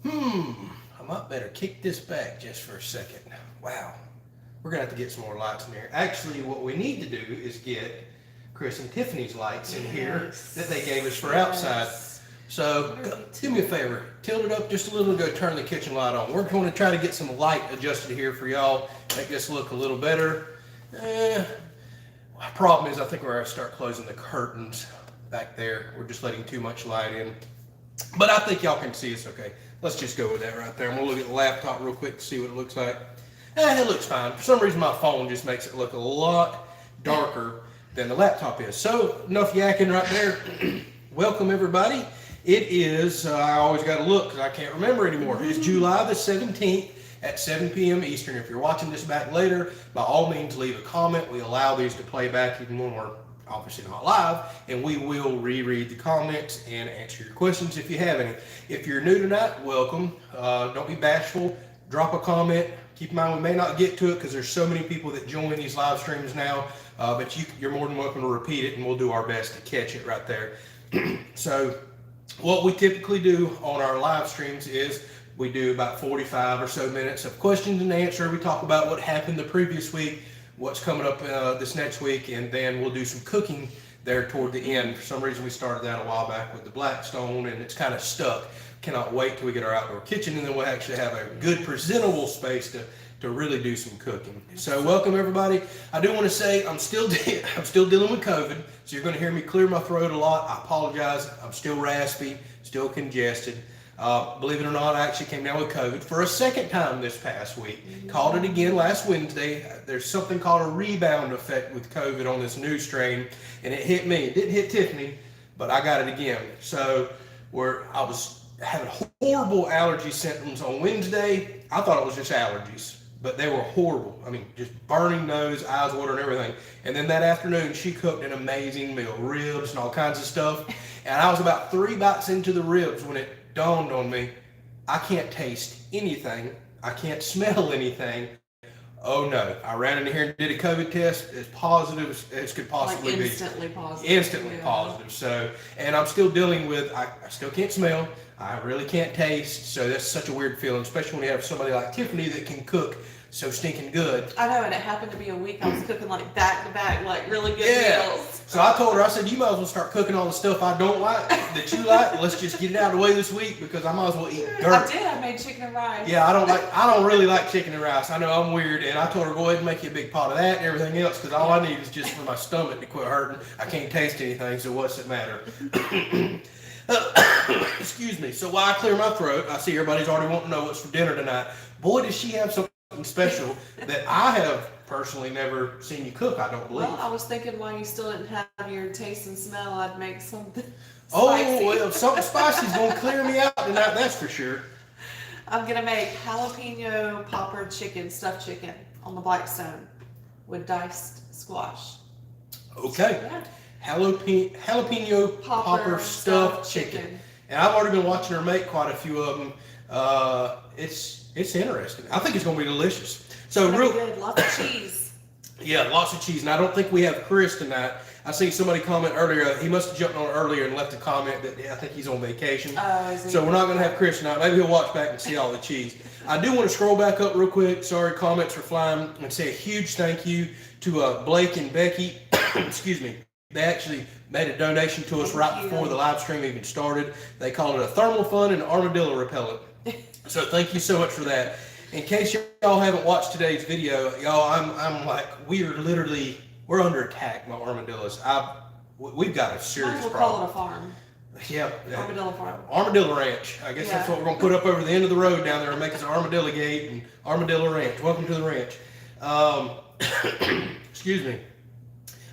I might better kick this back just for a second. Wow. We're going to have to get some more lights in here. Actually, what we need to do is get Chris and Tiffany's lights in here that they gave us for outside. So do me a favor, tilt it up just a little and go turn the kitchen light on. We're going to try to get some light adjusted here for y'all, make this look a little better. Problem is, I think we're going to start closing the curtains back there. We're just letting too much light in. But I think y'all can see us okay. Let's just go with that right there. And we'll look at the laptop real quick to see what it looks like. It looks fine. For some reason, my phone just makes it look a lot darker than the laptop is. So, enough yakking right there. Welcome, everybody. It is, I always got to look because I can't remember anymore. It's July the 17th at 7 p.m. Eastern. If you're watching this back later, by all means, leave a comment. We allow these to play back even when we're obviously not live, and we will reread the comments and answer your questions if you have any. If you're new tonight, welcome. Don't be bashful. Drop a comment. Keep in mind, we may not get to it because there's so many people that join these live streams now, but you're more than welcome to repeat it, and we'll do our best to catch it right there. So what we typically do on our live streams is we do about 45 or so minutes of questions and answer. We talk about what happened the previous week, what's coming up this next week, and then we'll do some cooking there toward the end. For some reason, we started that a while back with the Blackstone, and it's kind of stuck. Cannot wait till we get our outdoor kitchen, and then we'll actually have a good presentable space to really do some cooking. So welcome everybody. I do want to say I'm still dealing with COVID, so you're going to hear me clear my throat a lot. I apologize. I'm still raspy, still congested. Believe it or not, I actually came down with COVID for a second time this past week. Called it again last Wednesday. There's something called a rebound effect with COVID on this new strain, and it hit me. It didn't hit Tiffany, but I got it again. So I was having horrible allergy symptoms on Wednesday. I thought it was just allergies, but they were horrible. I mean, just burning nose, eyes watering, everything. And then that afternoon, she cooked an amazing meal, ribs and all kinds of stuff. And I was about 3 bites into the ribs when it dawned on me, I can't taste anything. I can't smell anything. Oh no. I ran in here and did a COVID test as positive as could possibly be. Instantly positive. Instantly positive. So, and I'm still dealing with, I still can't smell. I really can't taste. So that's such a weird feeling, especially when you have somebody like Tiffany that can cook so stinking good. I know, and it happened to be a week I was cooking like back to back, like really good meals. So I told her, I said, you might as well start cooking all the stuff I don't like that you like. Let's just get it out of the way this week because I might as well eat dirt. I did. I made chicken and rice. Yeah, I don't really like chicken and rice. I know I'm weird, and I told her, go ahead and make you a big pot of that and everything else because all I need is just for my stomach to quit hurting. I can't taste anything, so what's it matter? Excuse me. So while I clear my throat, I see everybody's already wanting to know what's for dinner tonight. Boy, does she have something special that I have personally never seen you cook, I don't believe. Well, I was thinking while you still didn't have your taste and smell, I'd make something spicy. Oh, well, something spicy's going to clear me out tonight, that's for sure. I'm going to make jalapeno popper chicken, stuffed chicken on the Blackstone with diced squash. Okay. So, yeah. Jalapeno popper stuffed chicken. And I've already been watching her make quite a few of them. It's interesting. I think it's going to be delicious. So real good. Lots of cheese. Yeah, lots of cheese. And I don't think we have Chris tonight. I seen somebody comment earlier. He must have jumped on earlier and left a comment that I think he's on vacation. So we're not going to have Chris tonight. Maybe he'll watch back and see all the cheese. I do want to scroll back up real quick. Sorry, comments are flying. And say a huge thank you to Blake and Becky. Excuse me. They actually made a donation to us right before the live stream even started. They called it a thermal fun and armadillo repellent. So thank you so much for that. In case y'all haven't watched today's video, y'all, I'm like, we're under attack by armadillos. We've got a serious we'll problem. Call it a farm. Yeah. Armadillo farm. Armadillo Ranch. I guess that's what we're going to put up over the end of the road down there and make us an armadillo gate and Armadillo Ranch. Welcome to the ranch. Excuse me.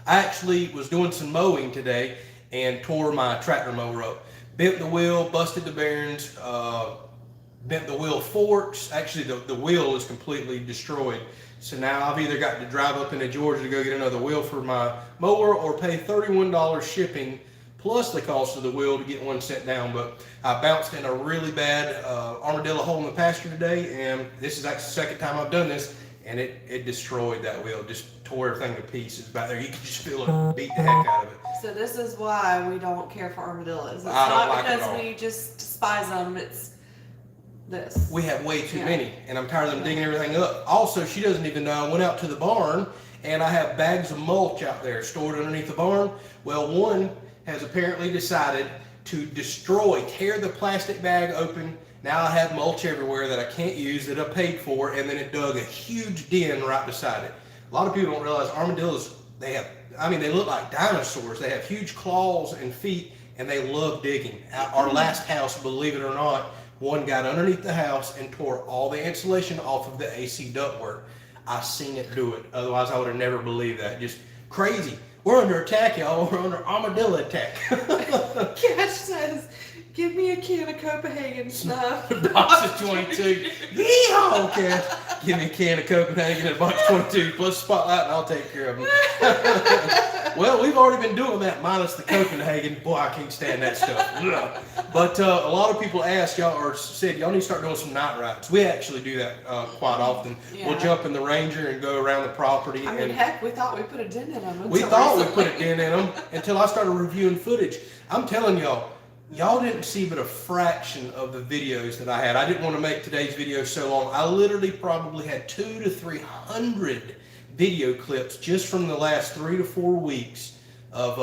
I actually was doing some mowing today and tore my tractor mower up. Bent the wheel, busted the bearings, bent the wheel forks. Actually, the wheel is completely destroyed. So now I've either got to drive up into Georgia to go get another wheel for my mower or pay $31 shipping plus the cost of the wheel to get one set down. But I bounced in a really bad armadillo hole in the pasture today, and this is actually the second time I've done this, and it destroyed that wheel, just tore everything to pieces back there. You could just feel it beat the heck out of it. So this is why we don't care for armadillos. It's I don't not like it at because all. we just despise them. this. We have way too Yeah. many, and I'm tired of them digging everything up. Also, she doesn't even know I went out to the barn, and I have bags of mulch out there stored underneath the barn. Well, one has apparently decided to tear the plastic bag open. Now I have mulch everywhere that I can't use that I paid for, and then it dug a huge den right beside it. A lot of people don't realize armadillos, they look like dinosaurs. They have huge claws and feet, and they love digging. Our last house, believe it or not, one got underneath the house and tore all the insulation off of the AC ductwork. I seen it do it. Otherwise, I would have never believed that. Just crazy. We're under attack, y'all. We're under armadillo attack. Cash says, give me a can of Copenhagen stuff. Box of 22. Yeehaw, Cash. Give me a can of Copenhagen and a box of 22 plus Spotlight, and I'll take care of them. Well, we've already been doing that minus the Copenhagen. Boy, I can't stand that stuff. Ugh. But a lot of people asked y'all, or said y'all need to start doing some night rides. We actually do that quite often. Yeah. We'll jump in the Ranger and go around the property. I mean, heck, we thought we put a dent in them. We thought we put a dent in them until I started reviewing footage. I'm telling y'all didn't see but a fraction of the videos that I had. I didn't want to make today's video so long. I literally probably had 200 to 300 video clips just from the last 3 to 4 weeks of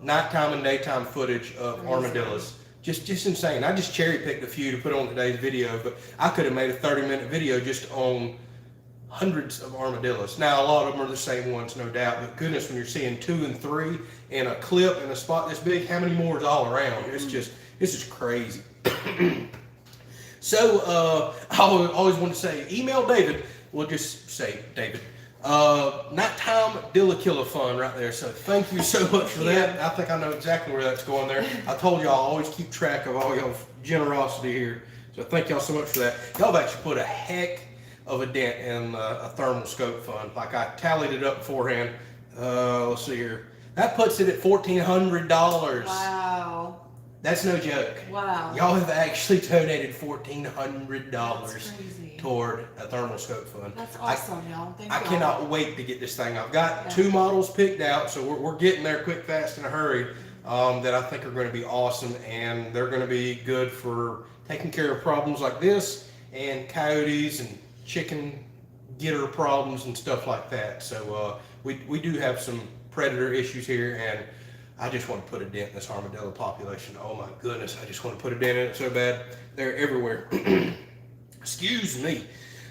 nighttime and daytime footage of armadillos. Just insane. I just cherry picked a few to put on today's video, but I could have made a 30-minute video just on hundreds of armadillos. Now, a lot of them are the same ones, no doubt, but goodness, when you're seeing 2 and 3 in a clip in a spot this big, how many more is all around? It's just crazy. So, I always want to say, email David. We'll just say David. Nighttime Dilla Fun right there. So thank you so much for that. I think I know exactly where that's going there. I told y'all I always keep track of all y'all's generosity here. So thank y'all so much for that. Y'all have actually put a heck of a dent in a thermal scope fund. Like I tallied it up beforehand. Let's see here. That puts it at $1,400. Wow. That's no joke. Wow. Y'all have actually donated $1,400 That's crazy. toward a thermal scope fund. That's awesome, y'all. Thank I y'all. cannot wait to get this thing. I've got 2 models picked out, so we're getting there quick, fast, in a hurry. That I think are going to be awesome, and they're going to be good for taking care of problems like this, and coyotes and chicken getter problems and stuff like that. So we do have some predator issues here, and I just want to put a dent in this armadillo population. Oh my goodness, I just want to put a dent in it so bad. They're everywhere. Excuse me.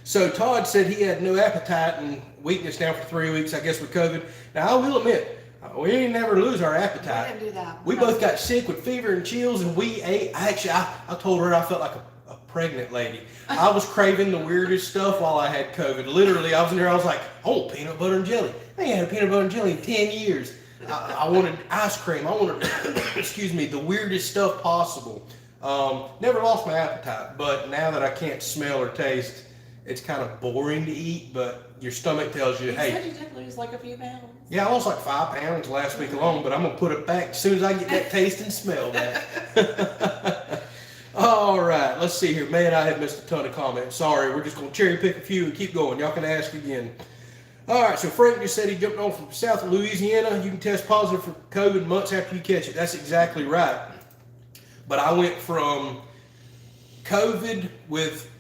So Todd said he had no appetite and weakness now for 3 weeks, I guess with COVID. Now I will admit, we didn't never lose our appetite. We didn't do that. We both got sick with fever and chills, and we ate. I told her I felt like a pregnant lady. I was craving the weirdest stuff while I had COVID. Literally, I was in there, I was like, oh, peanut butter and jelly. I ain't had peanut butter and jelly in 10 years. I wanted ice cream. I wanted, excuse me, the weirdest stuff possible. Never lost my appetite, but now that I can't smell or taste, it's kind of boring to eat, but your stomach tells you, hey. You said you did lose like a few pounds. Yeah, I lost like 5 pounds last week alone, but I'm going to put it back as soon as I get that taste and smell back. All right, let's see here. Man, I have missed a ton of comments. Sorry, we're just going to cherry pick a few and keep going. Y'all can ask again. All right, so Frank just said he jumped on from south of Louisiana. You can test positive for COVID months after you catch it. That's exactly right. But I went from COVID with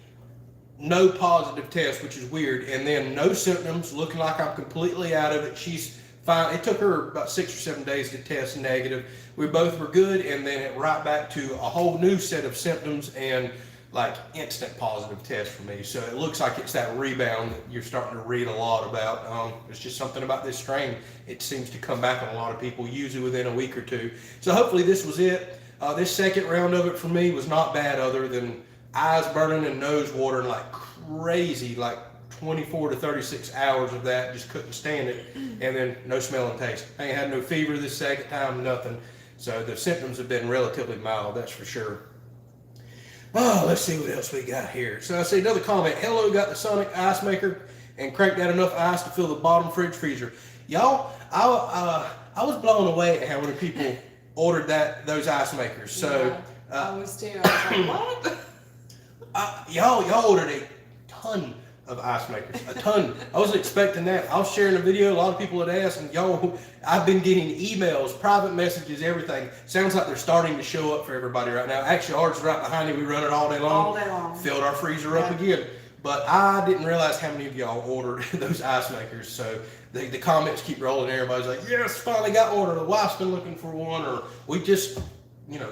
no positive test, which is weird, and then no symptoms, looking like I'm completely out of it. She's fine. It took her about 6 or 7 days to test negative. We both were good, and then it right back to a whole new set of symptoms and like instant positive test for me. So it looks like it's that rebound that you're starting to read a lot about. There's just something about this strain. It seems to come back on a lot of people, usually within a week or two. So hopefully this was it. This second round of it for me was not bad, other than eyes burning and nose watering like crazy, like 24 to 36 hours of that, just couldn't stand it. And then no smell and taste. I ain't had no fever this second time, nothing. So the symptoms have been relatively mild, that's for sure. Oh, let's see what else we got here. So I see another comment. Hello, got the Sonic ice maker and cranked out enough ice to fill the bottom fridge freezer. Y'all, I was blown away at how many people ordered those ice makers. So I was too. I was like, what? y'all ordered a ton of ice makers, a ton. I wasn't expecting that. I was sharing a video, a lot of people had asked, and y'all, I've been getting emails, private messages, everything. Sounds like they're starting to show up for everybody right now. Actually, ours is right behind me. We run it all day long. All day long. Filled our freezer up again. But I didn't realize how many of y'all ordered those ice makers. So the comments keep rolling. Everybody's like, yes, finally got ordered. The wife's been looking for one, or we just,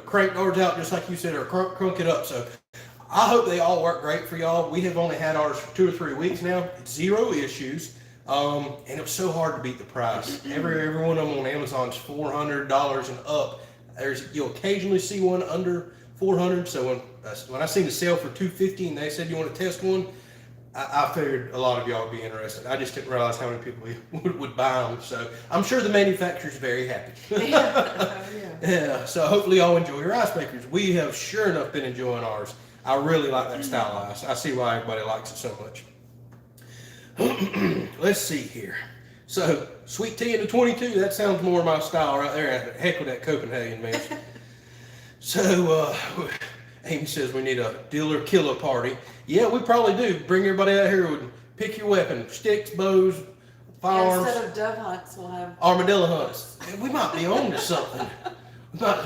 cranked ours out just like you said, or crunk it up. So I hope they all work great for y'all. We have only had ours for 2 or 3 weeks now. 0 issues. And it was so hard to beat the price. Every one of them on Amazon is $400 and up. You'll occasionally see one under $400. So when I seen the sale for $250 and they said you want to test one, I figured a lot of y'all would be interested. I just didn't realize how many people would buy them. So I'm sure the manufacturer's very happy. Yeah. So hopefully y'all enjoy your ice makers. We have sure enough been enjoying ours. I really like that style of ice. I see why everybody likes it so much. Let's see here. So sweet tea in the 22. That sounds more my style right there. Heck with that Copenhagen, man. So Amy says we need a dealer killer party. Yeah, we probably do. Bring everybody out here and pick your weapon. Sticks, bows, firearms. Instead of dove hunts, we'll have armadillo hunts. And we might be on to something.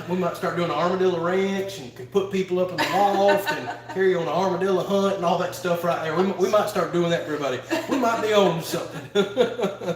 We might start doing an armadillo ranch and can put people up in the loft and carry on an armadillo hunt and all that stuff right there. We might start doing that for everybody. We might be on to something.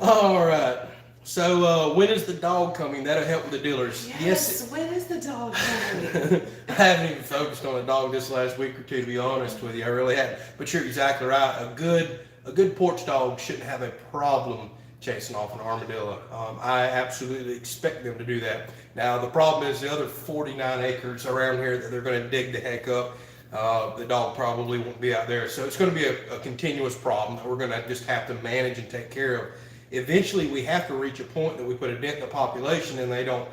All right. So when is the dog coming? That'll help with the dealers. Yes. When is the dog coming? I haven't even focused on a dog this last week or two, to be honest with you. I really haven't. But you're exactly right. A good porch dog shouldn't have a problem chasing off an armadillo. I absolutely expect them to do that. Now the problem is the other 49 acres around here that they're going to dig the heck up. The dog probably won't be out there. So it's going to be a continuous problem that we're going to just have to manage and take care of. Eventually we have to reach a point that we put a dent in the population and they don't,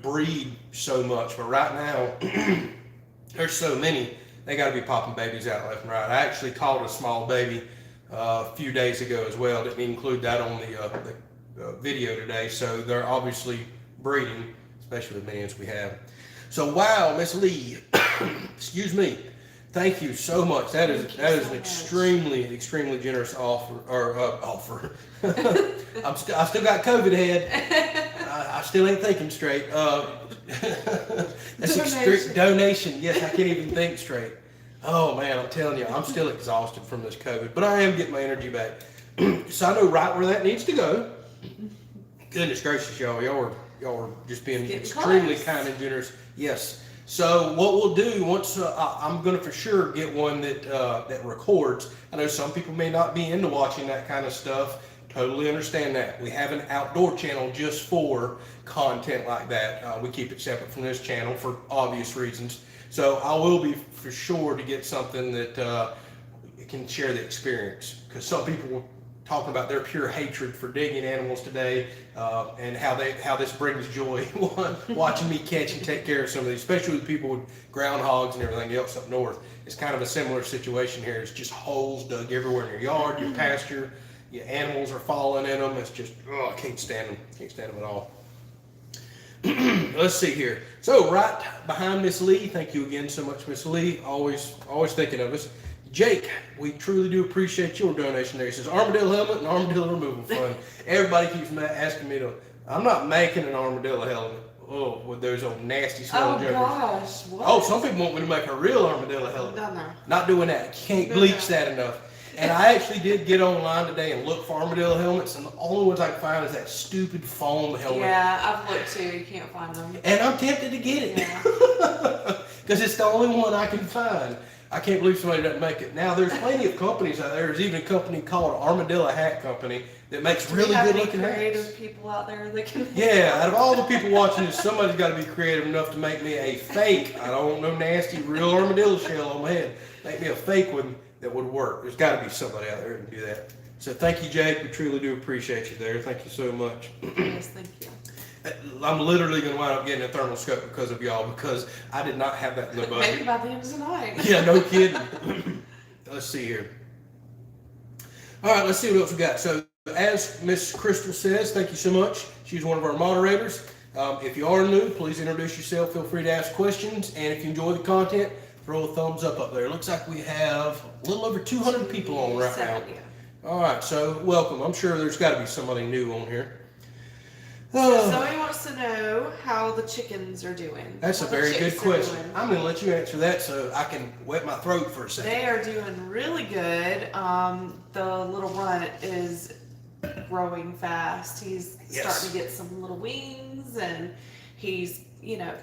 breed so much. But right now, there's so many, they got to be popping babies out left and right. I actually caught a small baby a few days ago as well. Didn't include that on the video today. So they're obviously breeding, especially the males we have. So wow, Miss Lee, excuse me. Thank you so much. That is an extremely generous offer. I still got COVID head. I still ain't thinking straight. That's a donation. Yes, I can't even think straight. Oh man, I'm telling you, I'm still exhausted from this COVID, but I am getting my energy back. So I know right where that needs to go. Goodness gracious, y'all are just being extremely kind and generous. Yes. So what we'll do once I'm going to for sure get one that records. I know some people may not be into watching that kind of stuff. Totally understand that. We have an outdoor channel just for content like that. We keep it separate from this channel for obvious reasons. So I will be for sure to get something that can share the experience, because some people were talking about their pure hatred for digging animals today, and how this brings joy watching me catch and take care of some of these, especially with people with groundhogs and everything else up north. It's kind of a similar situation here. It's just holes dug everywhere in your yard, your pasture. Your animals are falling in them. It's just, I can't stand them. Can't stand them at all. Let's see here. So right behind Miss Lee, thank you again so much, Miss Lee. Always thinking of us. Jake, we truly do appreciate your donation there. He says armadillo helmet and armadillo removal fund. Everybody keeps asking me to. I'm not making an armadillo helmet. Oh, with those old nasty smell jumpers. Gosh, what? Oh, some people want me to make a real armadillo helmet. No. Not doing that. You can't bleach that enough. And I actually did get online today and look for armadillo helmets, and the only ones I can find is that stupid foam helmet. Yeah, I've looked too. You can't find them. And I'm tempted to get it. Because it's the only one I can find. I can't believe somebody doesn't make it. Now, there's plenty of companies out there. There's even a company called Armadillo Hat Company that makes really good looking hats. Creative people out there that can. Yeah, out of all the people watching this, somebody's got to be creative enough to make me a fake. I don't want no nasty real armadillo shell on my head. Make me a fake one that would work. There's got to be somebody out there who can do that. So thank you, Jake. We truly do appreciate you there. Thank you so much. Yes, thank you. I'm literally going to wind up getting a thermal scope because of y'all, because I did not have that in the budget. Maybe by the end of tonight. Yeah, no kidding. Let's see here. All right, let's see what else we got. So as Miss Crystal says, thank you so much. She's one of our moderators. If you are new, please introduce yourself. Feel free to ask questions. And if you enjoy the content, throw a thumbs up there. It looks like we have a little over 200 people on right now. 270. All right, so welcome. I'm sure there's got to be somebody new on here. So somebody wants to know how the chickens are doing. That's a what the very good chicks are question. doing. I'm going to let you answer that so I can wet my throat for a second. They are doing really good. The little runt is growing fast. He's starting to get some little wings, and he's,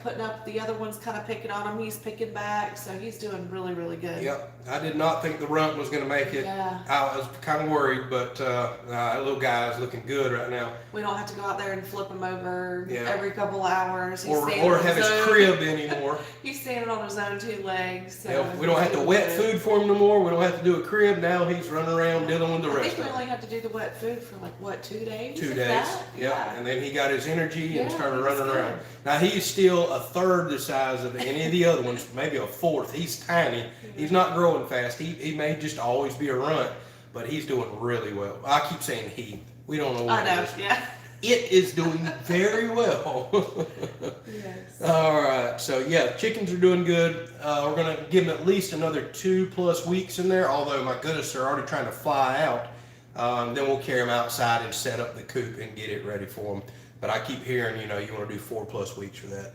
putting up. The other one's kind of picking on him. He's picking back, so he's doing really, really good. Yep. I did not think the runt was going to make it. Yeah. I was kind of worried, but that little guy is looking good right now. We don't have to go out there and flip him over Yeah. every couple hours. He's Or have his crib anymore. He's standing on his own 2 legs. So Yeah, we don't have to wet food for him no more. We don't have to do a crib. Now he's running around dealing with the I rest think we of it. only have to do the wet food for 2 days? 2 if days. that? Yeah. And then he got his energy and Yeah, started he's running good. around. Now he's still a third the size of any of the other ones, maybe a fourth. He's tiny. He's not growing fast. He may just always be a runt, but he's doing really well. I keep saying he. We don't know what I it know, is. yeah. It is doing very well. Yes. All right, so yeah, chickens are doing good. We're gonna give them at least another 2+ weeks in there. Although my goodness, they're already trying to fly out. Then we'll carry them outside and set up the coop and get it ready for them. But I keep hearing, you want to do 4+ weeks for that.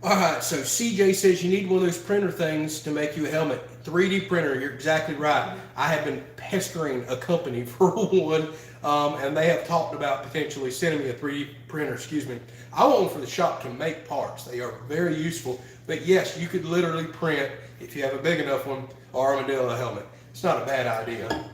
All right, so CJ says you need one of those printer things to make you a helmet. 3D printer, you're exactly right. I have been pestering a company for one, and they have talked about potentially sending me a 3D printer, I want one for the shop to make parts. They are very useful. But yes, you could literally print, if you have a big enough one, armadillo helmet. It's not a bad idea.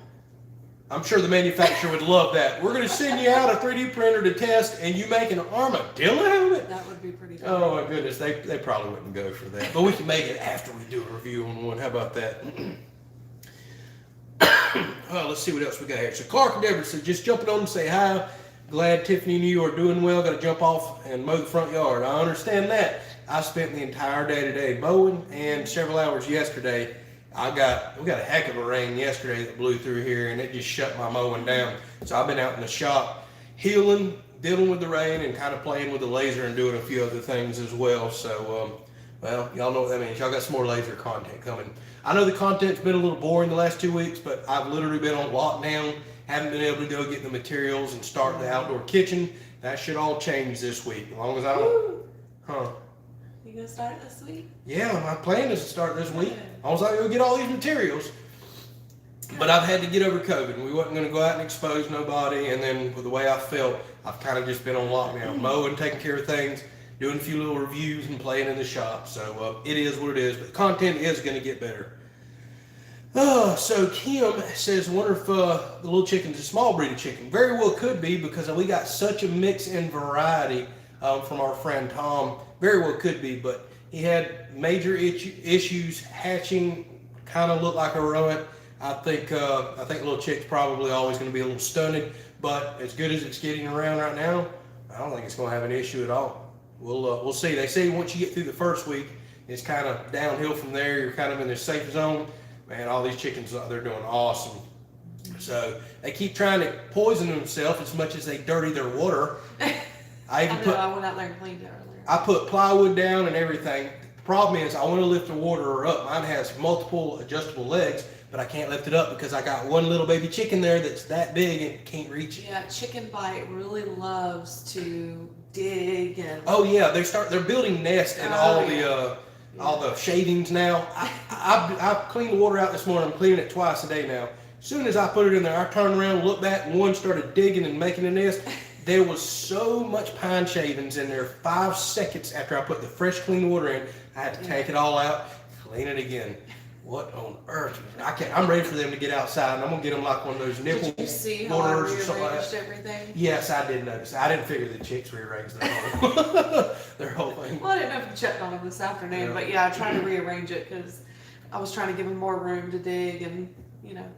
I'm sure the manufacturer would love that. We're going to send you out a 3D printer to test, and you make an armadillo helmet? That would be pretty good. Oh my goodness, they probably wouldn't go for that. But we can make it after we do a review on one. How about that? Let's see what else we got here. So Clark and Deborah said, just jumping on and say hi. Glad Tiffany and you are doing well. Got to jump off and mow the front yard. I understand that. I spent the entire day today mowing and several hours yesterday. We got a heck of a rain yesterday that blew through here, and it just shut my mowing down. So I've been out in the shop healing, dealing with the rain, and kind of playing with the laser and doing a few other things as well. So, well, y'all know what that means. Y'all got some more laser content coming. I know the content's been a little boring the last 2 weeks, but I've literally been on lockdown. Haven't been able to go get the materials and start the outdoor kitchen. That should all change this week, as long as I don't. You gonna start it this week? Yeah, my plan is to start this week. I was like, go get all these materials. But I've had to get over COVID. We wasn't going to go out and expose nobody. And then with the way I felt, I've kind of just been on lockdown, mowing, taking care of things, doing a few little reviews and playing in the shop. So it is what it is. But the content is going to get better. So Kim says, wonder if the little chicken's a small breed of chicken. Very well could be, because we got such a mix and variety from our friend Tom. Very well could be, but he had major issues hatching, kind of looked like a runt. I think little chick's probably always going to be a little stunted, but as good as it's getting around right now, I don't think it's going to have an issue at all. We'll see. They say once you get through the first week, it's kind of downhill from there. You're kind of in the safe zone. Man, all these chickens, they're doing awesome. So they keep trying to poison themselves as much as they dirty their water. I I went out there and cleaned it earlier. I put plywood down and everything. The problem is I want to lift the water up. Mine has multiple adjustable legs, but I can't lift it up because I got one little baby chicken there that's that big and can't reach it. Yeah, chicken bite really loves to dig and. Oh yeah, they're building nests and all the shavings now. I cleaned the water out this morning. I'm cleaning it twice a day now. As soon as I put it in there, I turned around, looked back, and one started digging and making a nest. There was so much pine shavings in there. 5 seconds after I put the fresh clean water in, I had to take it all out, clean it again. What on earth? I'm ready for them to get outside, and I'm gonna get them like one of those nipple Did you see how I waters or something like rearranged that. everything? Yes, I did notice. I didn't figure the chicks rearranged their whole thing. Well, I didn't know if you checked on them this afternoon, Yeah. but yeah, I tried to rearrange it because I was trying to give them more room to dig and,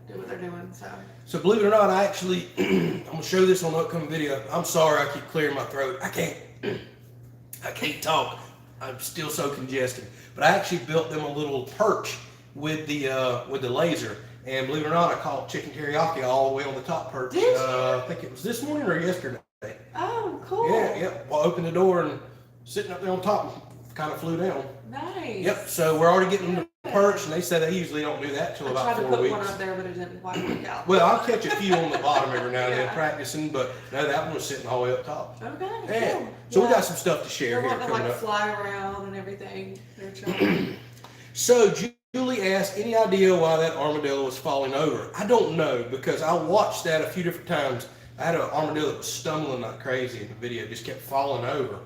do what they're doing, so. So believe it or not, I actually, I'm gonna show this on the upcoming video. I'm sorry, I keep clearing my throat. I can't talk. I'm still so congested. But I actually built them a little perch with the laser. And believe it or not, I caught chicken teriyaki all the way on the top perch. Did you? I think it was this morning or yesterday. Oh, cool. Yeah. Well, I opened the door and sitting up there on top, kind of flew down. Nice. Yep, so we're already getting them to perch, and they say they usually don't do that till about 4 I tried to put weeks. one up there, but it didn't quite work out. Well, I'll catch a few on the bottom every now and then Yeah. practicing, but no, that one was sitting all the way up top. Okay. Yeah. Cool. So we Yeah. got some stuff to share They're here wanting to coming like up. fly around and everything. They're chilling. So Julie asked, any idea why that armadillo was falling over? I don't know, because I watched that a few different times. I had an armadillo that was stumbling like crazy in the video, just kept falling over.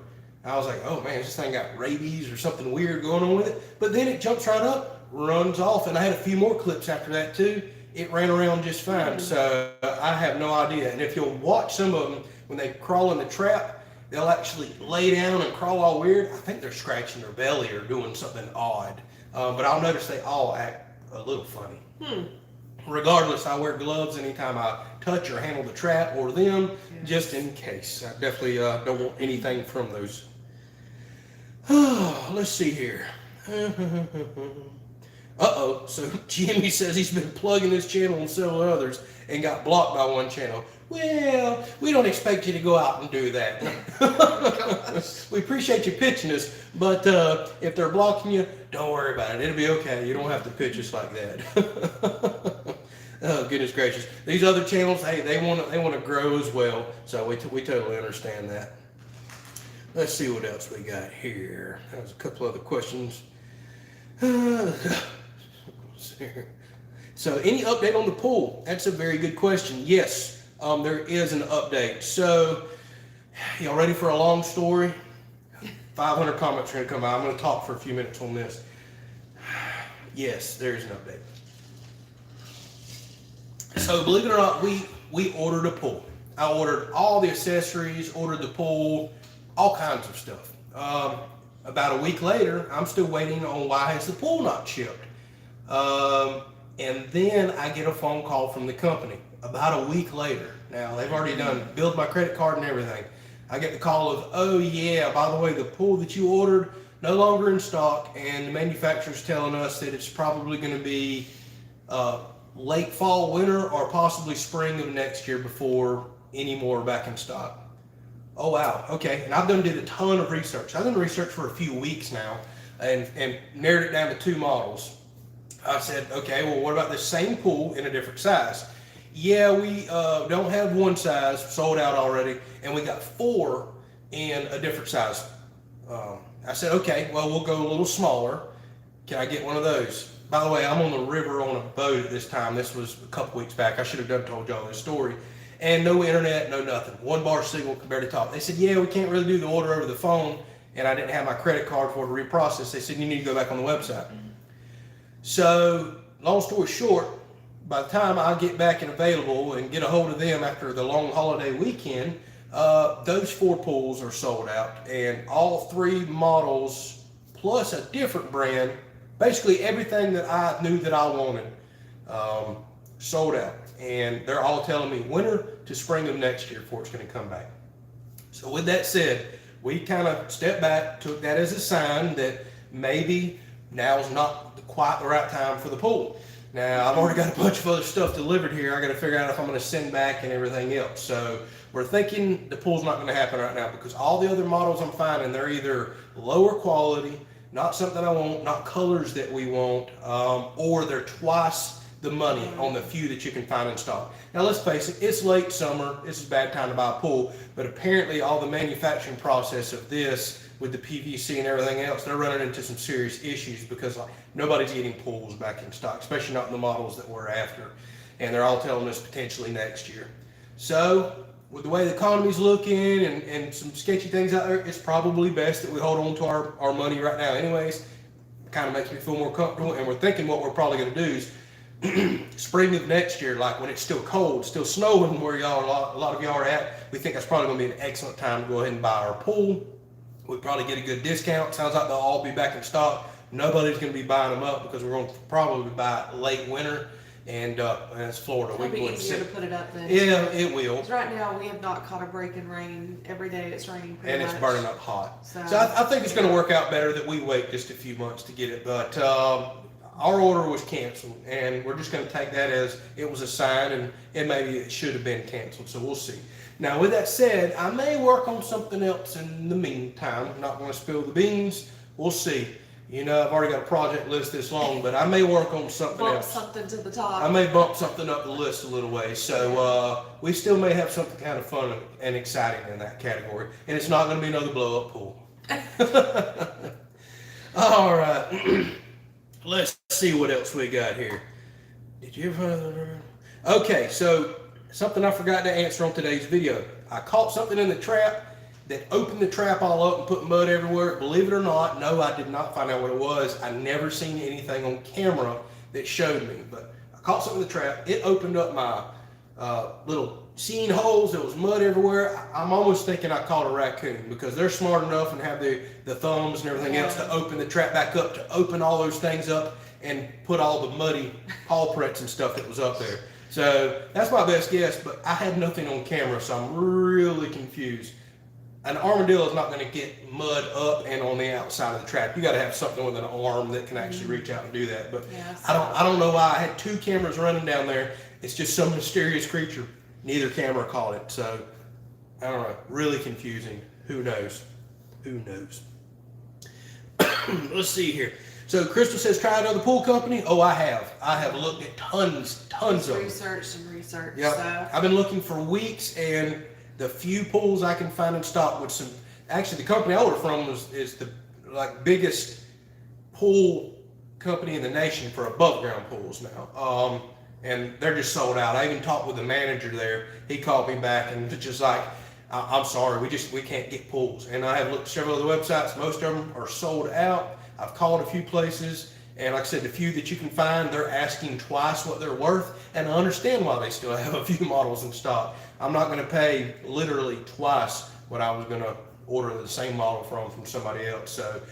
I was like, oh man, this thing got rabies or something weird going on with it. But then it jumps right up, runs off, and I had a few more clips after that too. It ran around just fine, so I have no idea. And if you'll watch some of them, when they crawl in the trap, they'll actually lay down and crawl all weird. I think they're scratching their belly or doing something odd. But I'll notice they all act a little funny. Regardless, I wear gloves anytime I touch or handle the trap or them, just in case. I definitely don't want anything from those. Let's see here. Uh-oh, so Jimmy says he's been plugging his channel and several others and got blocked by one channel. Well, we don't expect you to go out and do that. We appreciate you pitching us, but if they're blocking you, don't worry about it. It'll be okay. You don't have to pitch us like that. Oh, goodness gracious. These other channels, hey, they want to grow as well, so we totally understand that. Let's see what else we got here. There's a couple other questions. So any update on the pool? That's a very good question. Yes, there is an update. So y'all ready for a long story? 500 comments are going to come out. I'm going to talk for a few minutes on this. Yes, there is an update. So believe it or not, we ordered a pool. I ordered all the accessories, ordered the pool, all kinds of stuff. About a week later, I'm still waiting on why has the pool not shipped. And then I get a phone call from the company about a week later. Now they've already billed my credit card and everything. I get the call of, oh yeah, by the way, the pool that you ordered no longer in stock, and the manufacturer's telling us that it's probably going to be late fall, winter, or possibly spring of next year before any more are back in stock. Oh wow, okay. And I've did a ton of research. I've done research for a few weeks now and narrowed it down to 2 models. I said, okay, well, what about the same pool in a different size? Yeah, we don't have one size, sold out already, and we got 4 in a different size. I said, okay, well, we'll go a little smaller. Can I get one of those? By the way, I'm on the river on a boat at this time. This was a couple weeks back. I should have told y'all this story. And no internet, no nothing. 1 bar signal could barely talk. They said, yeah, we can't really do the order over the phone, and I didn't have my credit card for it to reprocess. They said, you need to go back on the website. So, long story short, by the time I get back and available and get a hold of them after the long holiday weekend, those 4 pools are sold out, and all 3 models plus a different brand, basically everything that I knew that I wanted, sold out. And they're all telling me winter to spring of next year before it's going to come back. So with that said, we kind of stepped back, took that as a sign that maybe now's not quite the right time for the pool. Now, I've already got a bunch of other stuff delivered here. I got to figure out if I'm going to send back and everything else. So we're thinking the pool's not going to happen right now because all the other models I'm finding, they're either lower quality, not something I want, not colors that we want, or they're twice the money on the few that you can find in stock. Now let's face it, it's late summer, it's a bad time to buy a pool, but apparently all the manufacturing process of this with the PVC and everything else, they're running into some serious issues because nobody's getting pools back in stock, especially not in the models that we're after. And they're all telling us potentially next year. So with the way the economy's looking and some sketchy things out there, it's probably best that we hold on to our money right now anyways. It kind of makes me feel more comfortable, and we're thinking what we're probably going to do is spring of next year, like when it's still cold, still snowing where y'all, a lot of y'all are at, we think that's probably going to be an excellent time to go ahead and buy our pool. We'll probably get a good discount. Sounds like they'll all be back in stock. Nobody's going to be buying them up because we're going to probably buy late winter, and it's Florida. It'll be easier to put it up then. Yeah, it will. 'Cause right now we have not caught a break in rain. Every day it's raining pretty much. And it's burning up hot. So I think it's going to work out better that we wait just a few months to get it. But our order was canceled, and we're just going to take that as it was a sign, and maybe it should have been canceled. So we'll see. Now, with that said, I may work on something else in the meantime. I'm not going to spill the beans, we'll see. You know, I've already got a project list this long, but I may work on something Bump else. something to the top. I may bump something up the list a little way. So we still may have something kind of fun and exciting in that category. And it's not going to be another blow-up pool. All right. Let's see what else we got here. Did you ever... Okay, so something I forgot to answer on today's video. I caught something in the trap that opened the trap all up and put mud everywhere. Believe it or not, no, I did not find out what it was. I never seen anything on camera that showed me, but I caught something in the trap. It opened up my little seam holes. There was mud everywhere. I'm almost thinking I caught a raccoon because they're smart enough and have the thumbs and everything else to open the trap back up, to open all those things up and put all the muddy paw prints and stuff that was up there. So that's my best guess, but I had nothing on camera, so I'm really confused. An armadillo is not going to get mud up and on the outside of the trap. You got to have something with an arm that can actually reach out and do that. But I don't know why. I had two cameras running down there. It's just some mysterious creature. Neither camera caught it. So I don't know. Really confusing. Who knows? Who knows? Let's see here. So Crystal says, try another pool company. Oh, I have. I have looked at tons of them. Researched and researched. Yep. So. I've been looking for weeks, and the few pools I can find in stock with some, actually the company I ordered from is the biggest pool company in the nation for above ground pools now. And they're just sold out. I even talked with the manager there. He called me back and just like, I'm sorry, we can't get pools. And I have looked at several other websites. Most of them are sold out. I've called a few places, and like I said, the few that you can find, they're asking twice what they're worth, and I understand why they still have a few models in stock. I'm not going to pay literally twice what I was going to order the same model from somebody else. So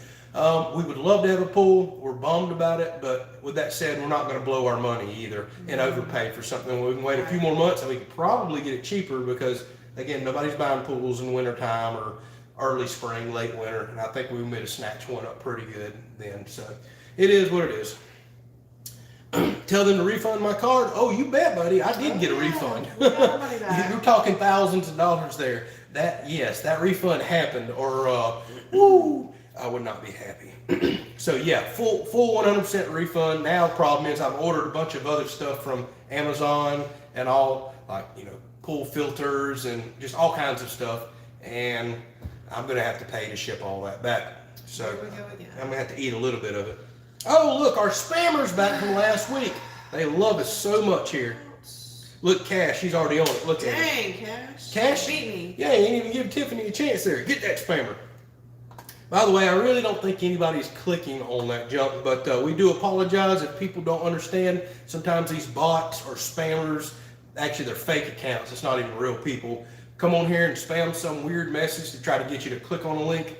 we would love to have a pool. We're bummed about it, but with that said, we're not going to blow our money either and overpay for something. We can wait a few more months, and we can probably get it cheaper because, again, nobody's buying pools in wintertime or early spring, late winter, and I think we made a snatch one up pretty good then. So it is what it is. Tell them to refund my card. Oh, you bet, buddy. I did get a refund. You're talking thousands of dollars there. That refund happened, or I would not be happy. So yeah, full 100% refund. Now the problem is I've ordered a bunch of other stuff from Amazon and all, like, pool filters and just all kinds of stuff, and I'm going to have to pay to ship all that back. So I'm going to have to eat a little bit of it. Oh, look, our spammer's back from last week. They love us so much here. Look, Cash, she's already on it. Look at it. Dang, Cash. Cash beat me. Yeah, you didn't even give Tiffany a chance there. Get that spammer. By the way, I really don't think anybody's clicking on that junk, but we do apologize if people don't understand. Sometimes these bots or spammers, actually they're fake accounts. It's not even real people. Come on here and spam some weird message to try to get you to click on a link.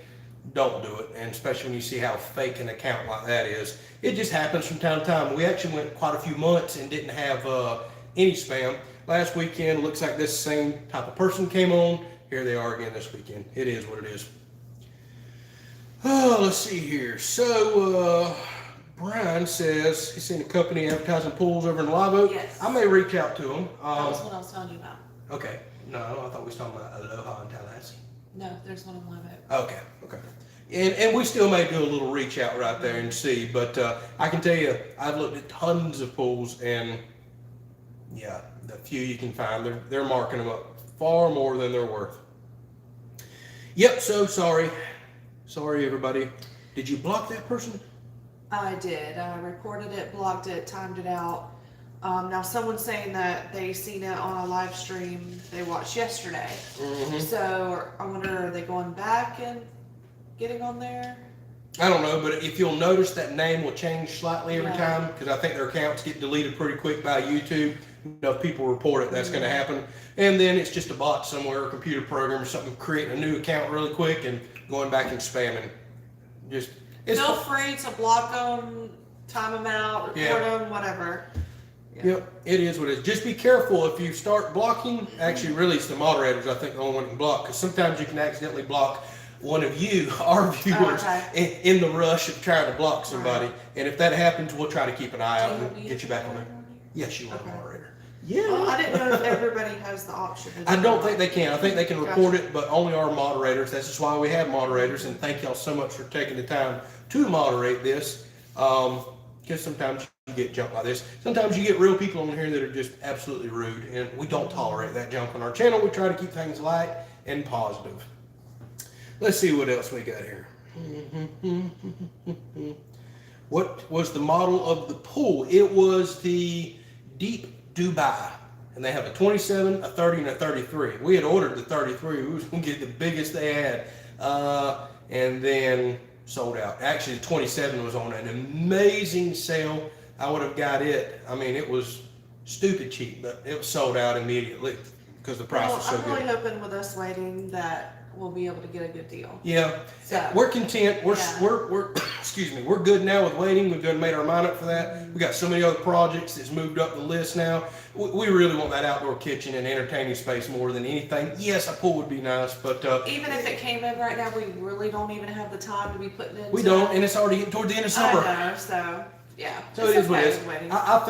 Don't do it, and especially when you see how fake an account like that is. It just happens from time to time. We actually went quite a few months and didn't have any spam. Last weekend, looks like this same type of person came on. Here they are again this weekend. It is what it is. Oh, let's see here. So, Brian says he's seen a company advertising pools over in Live Oak. Yes. I may reach out to him. That was what I was telling you about. Okay. No, I thought we was talking about Aloha in Tallahassee. No, there's one in Live Oak. Okay. And we still may do a little reach out right there and see, but I can tell you, I've looked at tons of pools, and yeah, the few you can find, they're marking them up far more than they're worth. Yep, so sorry. Sorry, everybody. Did you block that person? I did. I reported it, blocked it, timed it out. Now someone's saying that they seen it on a live stream they watched yesterday. Mm-hmm. So I wonder, are they going back and getting on there? I don't know, but if you'll notice, that name will change slightly every time, because I think their accounts get deleted pretty quick by YouTube. If people report it, that's going to happen. And then it's just a bot somewhere, a computer program or something, creating a new account really quick and going back and spamming. Feel free to block them, time them out, report them, whatever. Yep, it is what it is. Just be careful if you start blocking. Actually, really, it's the moderators, I think, the only one can block, because sometimes you can accidentally block one of you, our viewers, in the rush of trying to block somebody. And if that happens, we'll try to keep an eye out and get you back on there. Yes, you are a moderator. Yeah. Well, I didn't know if everybody has the option. to I do don't it. think they can. I think they can record it, but only our moderators. That's just why we have moderators. And thank y'all so much for taking the time to moderate this. Because sometimes you get junk like this. Sometimes you get real people on here that are just absolutely rude, and we don't tolerate that junk on our channel. We try to keep things light and positive. Let's see what else we got here. What was the model of the pool? It was the Deep Dubai, and they have a 27, a 30, and a 33. We had ordered the 33. We was going to get the biggest they had, and then sold out. Actually, the 27 was on an amazing sale. I would have got it. I mean, it was stupid cheap, but it was sold out immediately because the price was so I'm really good. hoping with us waiting that we'll be able to get a good deal. Yeah, So, we're content. We're Yeah. excuse me. We're good now with waiting. We've done made our mind up for that. We got so many other projects that's moved up the list now. We really want that outdoor kitchen and entertaining space more than anything. Yes, a pool would be nice, but even if it came in right now, we really don't even have the time to be putting in. we don't, and it's already getting toward the end of summer. I know, so yeah. So it's it is what it okay is. with waiting. I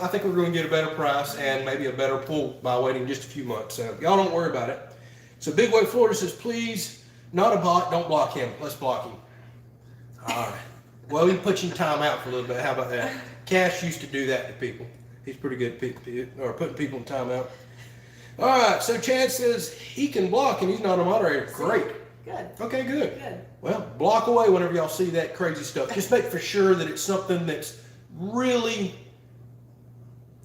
think we're going to get a better price and maybe a better pool by waiting just a few months. So y'all don't worry about it. So Big Wave Florida says, please, not a bot, don't block him. Let's block him. All right. Well, we can put you in time out for a little bit. How about that? Cash used to do that to people. He's pretty good at putting people in time out. All right. So Chad says he can block and he's not a moderator. Great. Good. Okay, good. Good. Well, block away whenever y'all see that crazy stuff. Just make for sure that it's something that's really.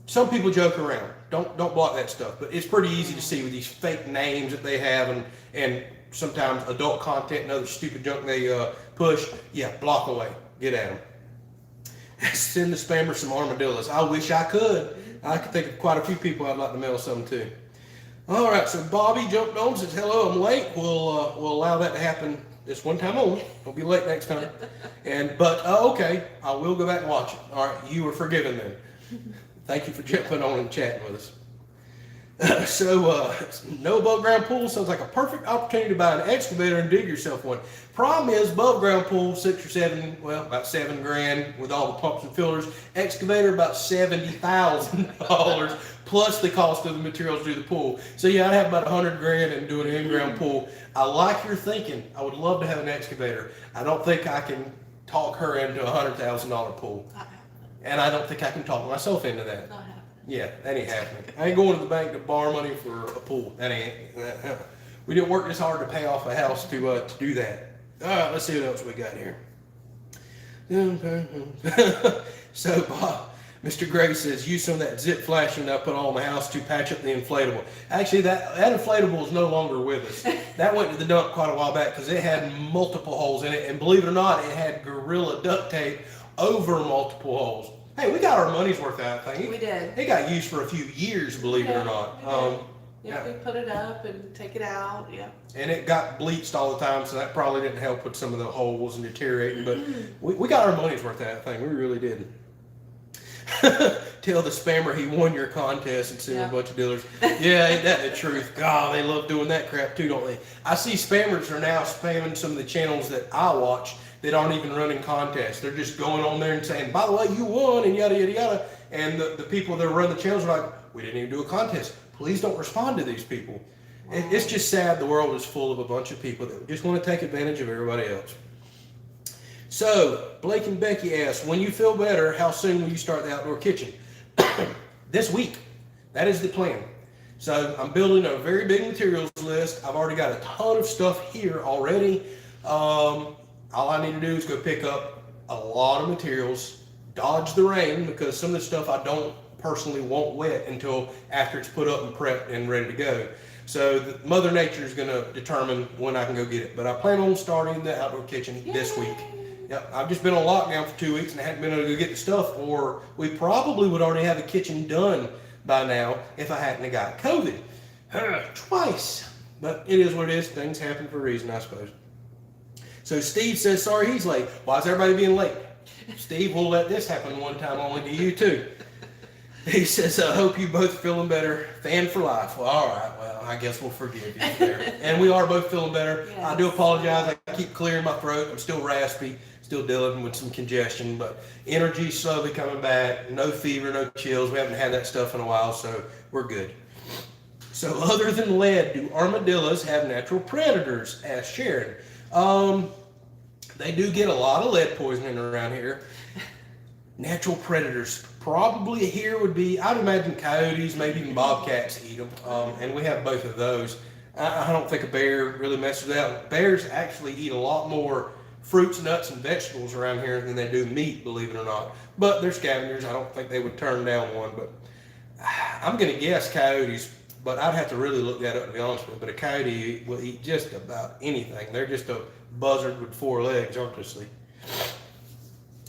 Some people joke around. Don't block that stuff. But it's pretty easy to see with these fake names that they have and sometimes adult content and other stupid junk they push. Yeah, block away. Get at them. Send the spammer some armadillos. I wish I could. I could think of quite a few people I'd like to mail some to. All right, so Bobby jumped on, says, hello, I'm late. We'll allow that to happen this one time only. Don't be late next time. But okay, I will go back and watch it. All right, you were forgiven then. Thank you for jumping on and chatting with us. No above ground pool sounds like a perfect opportunity to buy an excavator and dig yourself one. Problem is, above ground pool, about $7,000 with all the pumps and filters. Excavator, about $70,000 plus the cost of the materials to do the pool. So yeah, I'd have about $100,000 and do an in-ground pool. I like your thinking. I would love to have an excavator. I don't think I can talk her into a $100,000 pool. Not happening. And I don't think I can talk myself into that. Not happening. Yeah, that ain't happening. I ain't going to the bank to borrow money for a pool. We didn't work this hard to pay off a house to do that. All right, let's see what else we got here. So, Mr. Gray says, use some of that zip flashing that I put on the house to patch up the inflatable. Actually, that inflatable is no longer with us. That went to the dump quite a while back because it had multiple holes in it. And believe it or not, it had Gorilla duct tape over multiple holes. Hey, we got our money's worth out of that thing. We did. It got used for a few years, believe it or not. Yeah, we put it up and take it out. Yeah. And it got bleached all the time, so that probably didn't help with some of the holes and deteriorating. But we got our money's worth out of that thing. We really did. Tell the spammer he won your contest and send a bunch of dealers. Yeah, ain't that the truth? God, they love doing that crap too, don't they? I see spammers are now spamming some of the channels that I watch that aren't even running contests. They're just going on there and saying, by the way, you won, and yada, yada, yada. And the people that run the channels are like, we didn't even do a contest. Please don't respond to these people. It's just sad the world is full of a bunch of people that just want to take advantage of everybody else. So, Blake and Becky asked, when you feel better, how soon will you start the outdoor kitchen? This week. That is the plan. So, I'm building a very big materials list. I've already got a ton of stuff here already. All I need to do is go pick up a lot of materials, dodge the rain, because some of the stuff I don't personally want wet until after it's put up and prepped and ready to go. So Mother Nature is going to determine when I can go get it. But I plan on starting the outdoor kitchen this week. Yep, I've just been on lockdown for 2 weeks and I hadn't been able to go get the stuff, or we probably would already have the kitchen done by now if I hadn't have got COVID. Twice. But it is what it is. Things happen for a reason, I suppose. So Steve says, sorry he's late. Why is everybody being late? Steve, we'll let this happen one time only to you too. He says, I hope you both feeling better. Fan for life. Well, all right. Well, I guess we'll forgive you there. And we are both feeling better. Yes. I do apologize. I keep clearing my throat. I'm still raspy. still dealing with some congestion, but energy slowly coming back. No fever, no chills. We haven't had that stuff in a while, so we're good. So other than lead, do armadillos have natural predators? Asked Sharon. They do get a lot of lead poisoning around here. Natural predators, probably here would be, I'd imagine coyotes, maybe even bobcats eat them, and we have both of those. I don't think a bear really messes with that. Bears actually eat a lot more fruits, nuts, and vegetables around here than they do meat, believe it or not. But they're scavengers. I don't think they would turn down one, but I'm going to guess coyotes, but I'd have to really look that up to be honest with you. But a coyote will eat just about anything. They're just a buzzard with 4 legs, obviously.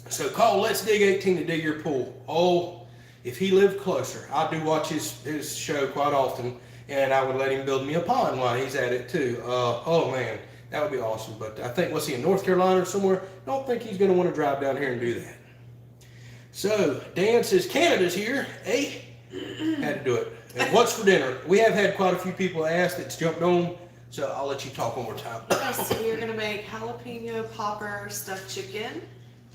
So call Let's Dig 18 to dig your pool. Oh, if he lived closer, I do watch his show quite often, and I would let him build me a pond while he's at it too. Oh man, that would be awesome. But I think, what's he, in North Carolina or somewhere? I don't think he's going to want to drive down here and do that. So Dan says Canada's here. Hey, had to do it. And what's for dinner? We have had quite a few people ask that's jumped on, so I'll let you talk one more time. Okay, so we're gonna make jalapeno popper stuffed chicken,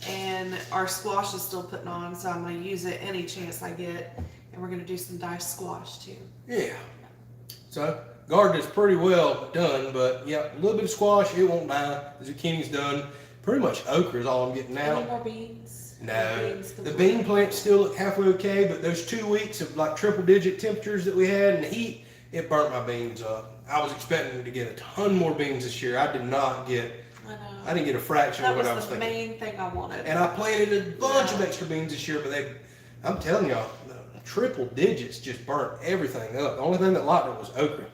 and our squash is still putting on, so I'm gonna use it any chance I get, and we're gonna do some diced squash too. Yeah. So garden is pretty well done, but yeah, a little bit of squash, it won't die. The zucchini's done. Pretty much okra is all I'm getting now. Any more beans? No, the bean plants still look halfway okay, but those 2 weeks of like triple-digit temperatures that we had and the heat, it burnt my beans up. I was expecting to get a ton more beans this year. I did not get. I didn't get a fraction of what I was thinking. That was the main thing I wanted. And I planted a bunch of extra beans this year, but I'm telling y'all, the triple digits just burnt everything up. The only thing that locked it was okra.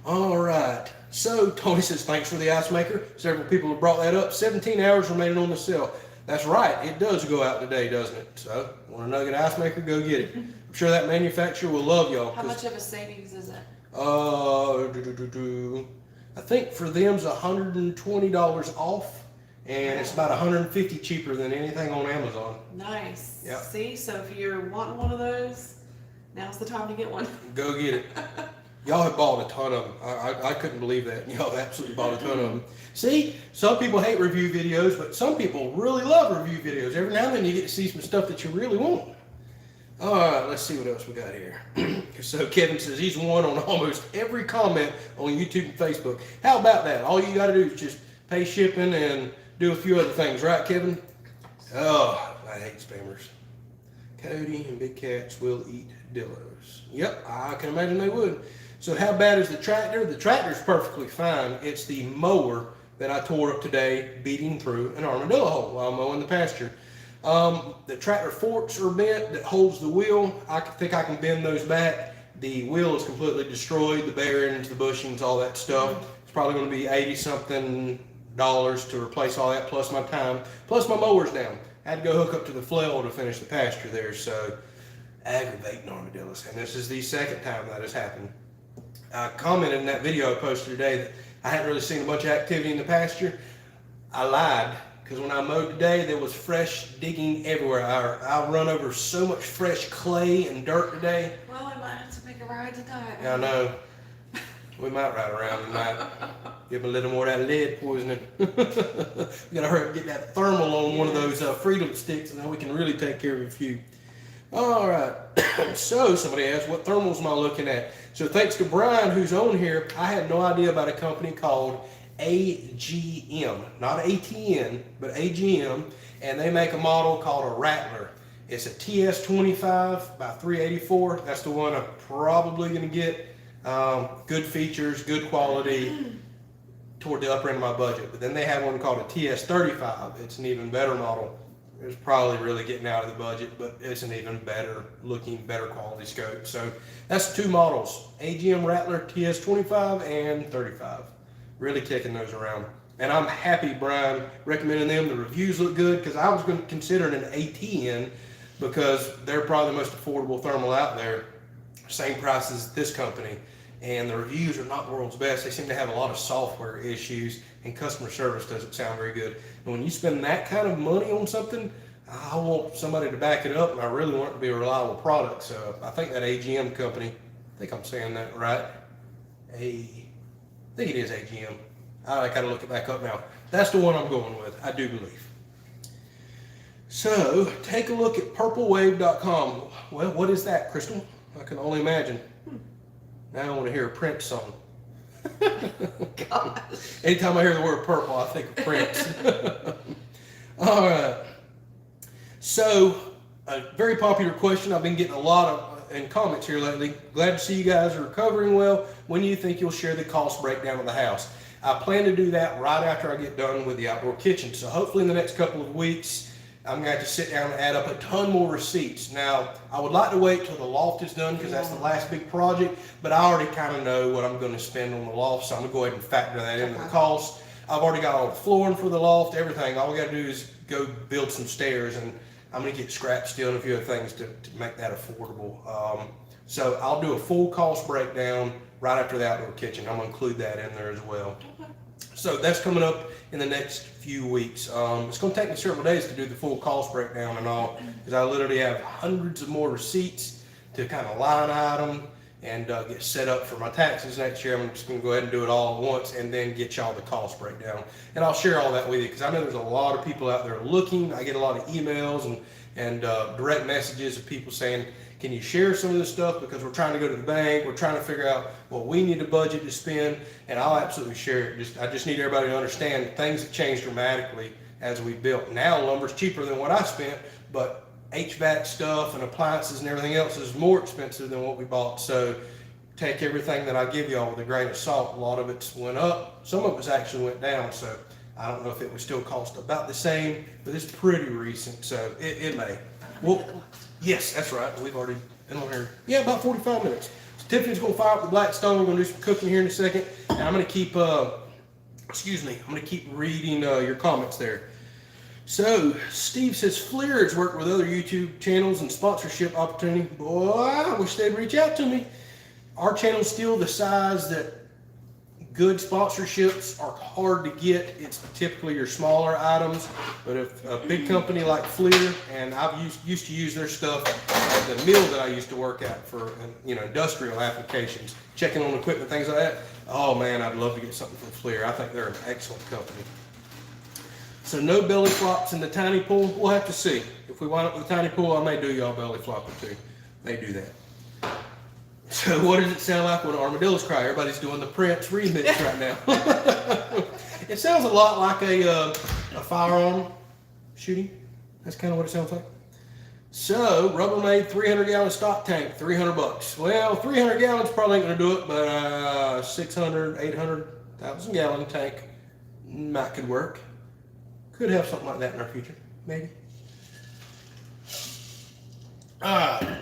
All right. So Tony says thanks for the ice maker. Several people have brought that up. 17 hours remaining on the sale. That's right, it does go out today, doesn't it? So, want a nugget ice maker, go get it. I'm sure that manufacturer will love y'all. How much of a savings is it? I think for them's $120 off, and it's about $150 cheaper than anything on Amazon. Nice. Yep. See, so if you're wanting one of those, now's the time to get one. Go get it. Y'all have bought a ton of them. I couldn't believe that. Y'all absolutely bought a ton of them. See, some people hate review videos, but some people really love review videos. Every now and then you get to see some stuff that you really want. All right, let's see what else we got here. So Kevin says he's won on almost every comment on YouTube and Facebook. How about that? All you got to do is just pay shipping and do a few other things, right, Kevin? Oh, I hate spammers. Cody and big cats will eat dillos. Yep, I can imagine they would. So how bad is the tractor? The tractor's perfectly fine. It's the mower that I tore up today, beating through an armadillo hole while mowing the pasture. The tractor forks are bent that holds the wheel. I think I can bend those back. The wheel is completely destroyed, the bearings, the bushings, all that stuff. It's probably going to be $80-something to replace all that, plus my time, plus my mower's down. I had to go hook up to the flail to finish the pasture there, so aggravating armadillos. And this is the second time that has happened. I commented in that video I posted today that I hadn't really seen a bunch of activity in the pasture. I lied, because when I mowed today, there was fresh digging everywhere. I run over so much fresh clay and dirt today. Well, I might have to make a ride tonight. Yeah, I know. We might ride around tonight. Give a little more of that lead poisoning. We gotta hurry up and get that thermal on one of those freedom sticks, and then we can really take care of a few. All right. So somebody asked, what thermals am I looking at? So thanks to Brian, who's on here, I had no idea about a company called AGM, not ATN, but AGM, and they make a model called a Rattler. It's a TS25 by 384. That's the one I'm probably going to get. Good features, good quality, toward the upper end of my budget. But then they have one called a TS35. It's an even better model. It's probably really getting out of the budget, but it's an even better looking, better quality scope. So that's 2 models, AGM Rattler TS25 and 35. Really kicking those around. And I'm happy Brian recommending them. The reviews look good, because I was going to consider an ATN because they're probably the most affordable thermal out there. Same price as this company. And the reviews are not the world's best. They seem to have a lot of software issues, and customer service doesn't sound very good. And when you spend that kind of money on something, I want somebody to back it up, and I really want it to be a reliable product. So I think that AGM company, I think I'm saying that right. I think it is AGM. I gotta look it back up now. That's the one I'm going with, I do believe. So, take a look at purplewave.com. Well, what is that, Crystal? I can only imagine. Now I want to hear a Prince song. Gosh. Anytime I hear the word purple, I think of Prince. All right. So, a very popular question. I've been getting a lot of in comments here lately. Glad to see you guys are recovering well. When do you think you'll share the cost breakdown of the house? I plan to do that right after I get done with the outdoor kitchen. So hopefully in the next couple of weeks, I'm going to have to sit down and add up a ton more receipts. Now, I would like to wait till the loft is done because that's the last big project, but I already kind of know what I'm going to spend on the loft, so I'm going to go ahead and factor that into the cost. I've already got all the flooring for the loft, everything. All we got to do is go build some stairs, and I'm going to get scrap steel and a few other things to make that affordable. So I'll do a full cost breakdown right after the outdoor kitchen. I'm going to include that in there as well. So that's coming up in the next few weeks. It's going to take me several days to do the full cost breakdown and all, because I literally have hundreds of more receipts to kind of line item and get set up for my taxes next year. I'm just going to go ahead and do it all at once and then get y'all the cost breakdown. And I'll share all that with you because I know there's a lot of people out there looking. I get a lot of emails and direct messages of people saying, can you share some of this stuff because we're trying to go to the bank, we're trying to figure out what we need a budget to spend, and I'll absolutely share it. I just need everybody to understand things have changed dramatically as we built. Now lumber's cheaper than what I spent, but HVAC stuff and appliances and everything else is more expensive than what we bought. So take everything that I give y'all with a grain of salt. A lot of it's went up, some of it's actually went down. So I don't know if it would still cost about the same, but it's pretty recent, so it may. Well, yes, that's right. We've already been on here. Yeah, about 45 minutes. So Tiffany's going to fire up the Blackstone. We're going to do some cooking here in a second. And I'm going to keep, I'm going to keep reading your comments there. So, Steve says, Fleer has worked with other YouTube channels and sponsorship opportunity. Boy, I wish they'd reach out to me. Our channel's still the size that good sponsorships are hard to get. It's typically your smaller items, but if a big company like Fleer, and I've used to use their stuff at the mill that I used to work at for industrial applications, checking on equipment, things like that. Oh man, I'd love to get something from Fleer. I think they're an excellent company. So no belly flops in the tiny pool. We'll have to see. If we wind up with a tiny pool, I may do y'all belly flop or two. They do that. So what does it sound like when armadillos cry? Everybody's doing the Prince remix right now. It sounds a lot like a firearm shooting. That's kind of what it sounds like. So Rubbermaid 300-gallon stock tank, $300. Well, 300 gallons probably ain't gonna do it, but 600, 800,000 gallon tank might could work. Could have something like that in our future, maybe.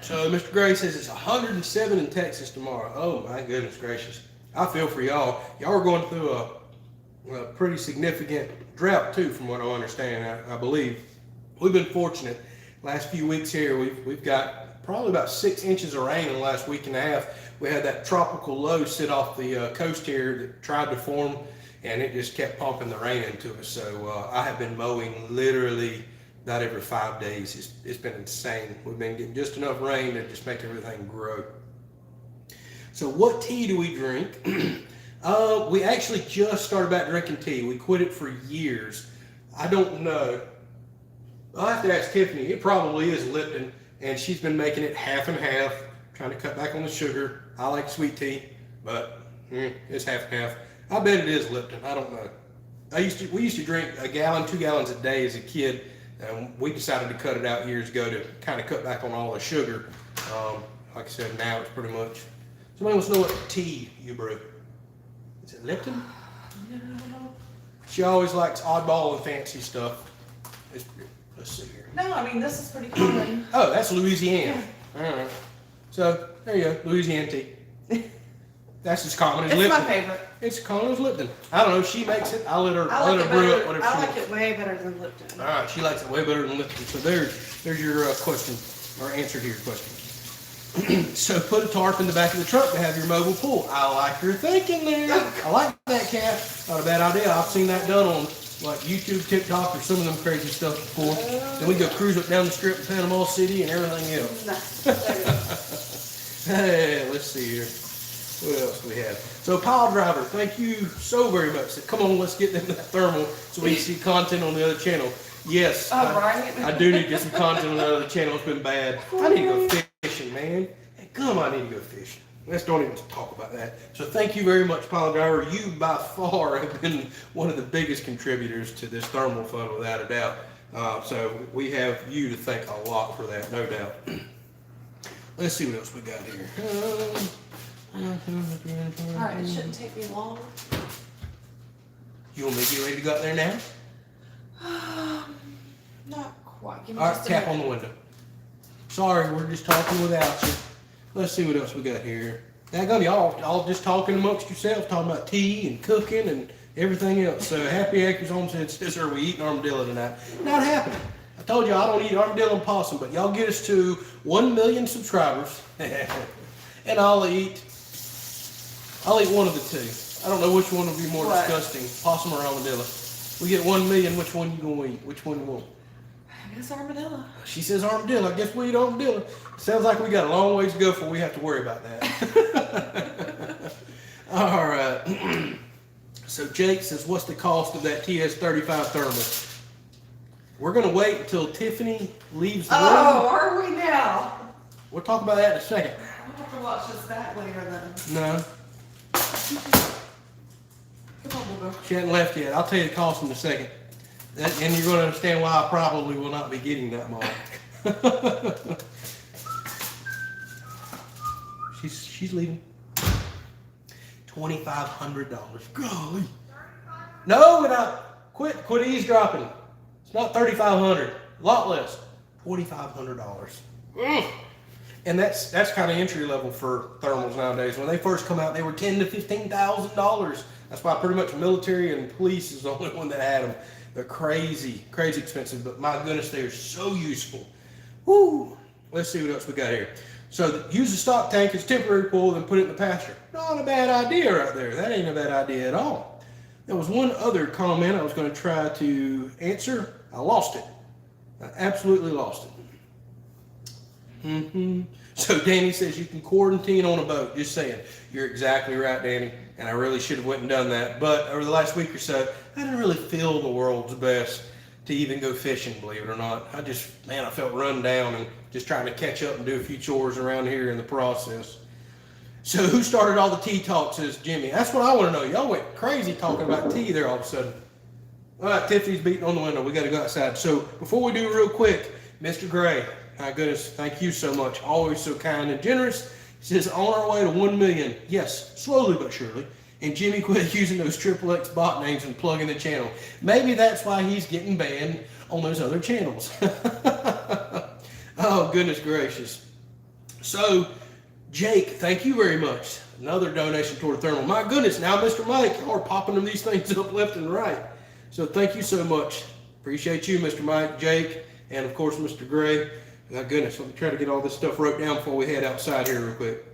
So Mr. Gray says it's 107 in Texas tomorrow. Oh my goodness gracious. I feel for y'all. Y'all are going through a pretty significant drought too, from what I understand, I believe. We've been fortunate. Last few weeks here, we've got probably about 6 inches of rain in the last week and a half. We had that tropical low sit off the coast here that tried to form, and it just kept pumping the rain into us. So I have been mowing literally about every 5 days. It's been insane. We've been getting just enough rain to just make everything grow. So what tea do we drink? We actually just started back drinking tea. We quit it for years. I don't know. I'll have to ask Tiffany. It probably is Lipton, and she's been making it half and half, trying to cut back on the sugar. I like sweet tea, but it's half and half. I bet it is Lipton. I don't know. We used to drink a gallon, 2 gallons a day as a kid. We decided to cut it out years ago to kind of cut back on all the sugar. Like I said, now it's pretty much. Somebody wants to know what tea you brew. Is it Lipton? No. She always likes oddball and fancy stuff. Let's see here. No, I mean, this is pretty common. Oh, that's Louisiana. Yeah. All right. So there you go, Louisiana tea. That's as common as It's Lipton. my favorite. It's common as Lipton. I don't know. She makes it. I let her it brew better. it. Whatever I she like wants. it way better than Lipton. All right, she likes it way better than Lipton. So there's your question, or answer to your question. So put a tarp in the back of the truck to have your mobile pool. I like your thinking there. I like that, Cat. Not a bad idea. I've seen that done on like YouTube, TikTok, or some of them crazy stuff before. Then we go cruise up down the strip in Panama City and everything else. No. Hey, let's see here. What else we have? So Pile Driver, thank you so very much. Come on, let's get them that thermal so we can see content on the other channel. Yes, I do need to get some content on the other channel. It's been bad. I need to go fishing, man. Hey, come on, I need to go fishing. Let's don't even talk about that. So thank you very much, Pile Driver. You by far have been one of the biggest contributors to this thermal fund, without a doubt. So we have you to thank a lot for that, no doubt. Let's see what else we got here. Alright, it shouldn't take me long. You want me to get ready to go out there now? Not quite. Give me Alright, just a tap minute. on the window. Sorry, we're just talking without you. Let's see what else we got here. Daggone, y'all all just talking amongst yourselves, talking about tea and cooking and everything else. So Happy Acres Homestead says, are we eating armadillo tonight? Not happening. I told you I don't eat armadillo and possum, but y'all get us to 1 million subscribers, and I'll eat one of the two. I don't know which one will be more disgusting, possum or armadillo. We get 1 million, which one you gonna eat? Which one you want? I guess armadillo. She says armadillo. I guess we eat armadillo. Sounds like we got a long ways to go before we have to worry about that. All right. So Jake says, what's the cost of that TS35 thermal? We're going to wait until Tiffany leaves the room. Oh, are we now? We'll talk about that in a second. I'll have to watch this back later then. No, Come on, Booger. she hasn't left yet. I'll tell you the cost in a second. And you're going to understand why I probably will not be getting that much. She's leaving. $2,500. Golly. No, we're not. Quit eavesdropping. It's not $3,500. A lot less. $2,500. And that's kind of entry level for thermals nowadays. When they first come out, they were $10,000 to $15,000. That's why pretty much military and police is the only one that had them. They're crazy, crazy expensive, but my goodness, they are so useful. Woo! Let's see what else we got here. So use the stock tank as temporary pool, then put it in the pasture. Not a bad idea right there. That ain't a bad idea at all. There was one other comment I was going to try to answer. I lost it. I absolutely lost it. So Danny says you can quarantine on a boat. Just saying. You're exactly right, Danny. And I really should have went and done that. But over the last week or so, I didn't really feel the world's best to even go fishing, believe it or not. I felt run down and just trying to catch up and do a few chores around here in the process. So who started all the tea talk, says Jimmy. That's what I want to know. Y'all went crazy talking about tea there all of a sudden. All right, Tiffany's beating on the window. We got to go outside. So before we do real quick, Mr. Gray, my goodness, thank you so much. Always so kind and generous. He says, on our way to 1 million. Yes, slowly but surely. And Jimmy quit using those XXX bot names and plugging the channel. Maybe that's why he's getting banned on those other channels. Oh, goodness gracious. So, Jake, thank you very much. Another donation toward thermal. My goodness, now Mr. Mike, y'all are popping them these things up left and right. So thank you so much. Appreciate you, Mr. Mike, Jake, and of course, Mr. Gray. My goodness, let me try to get all this stuff wrote down before we head outside here real quick.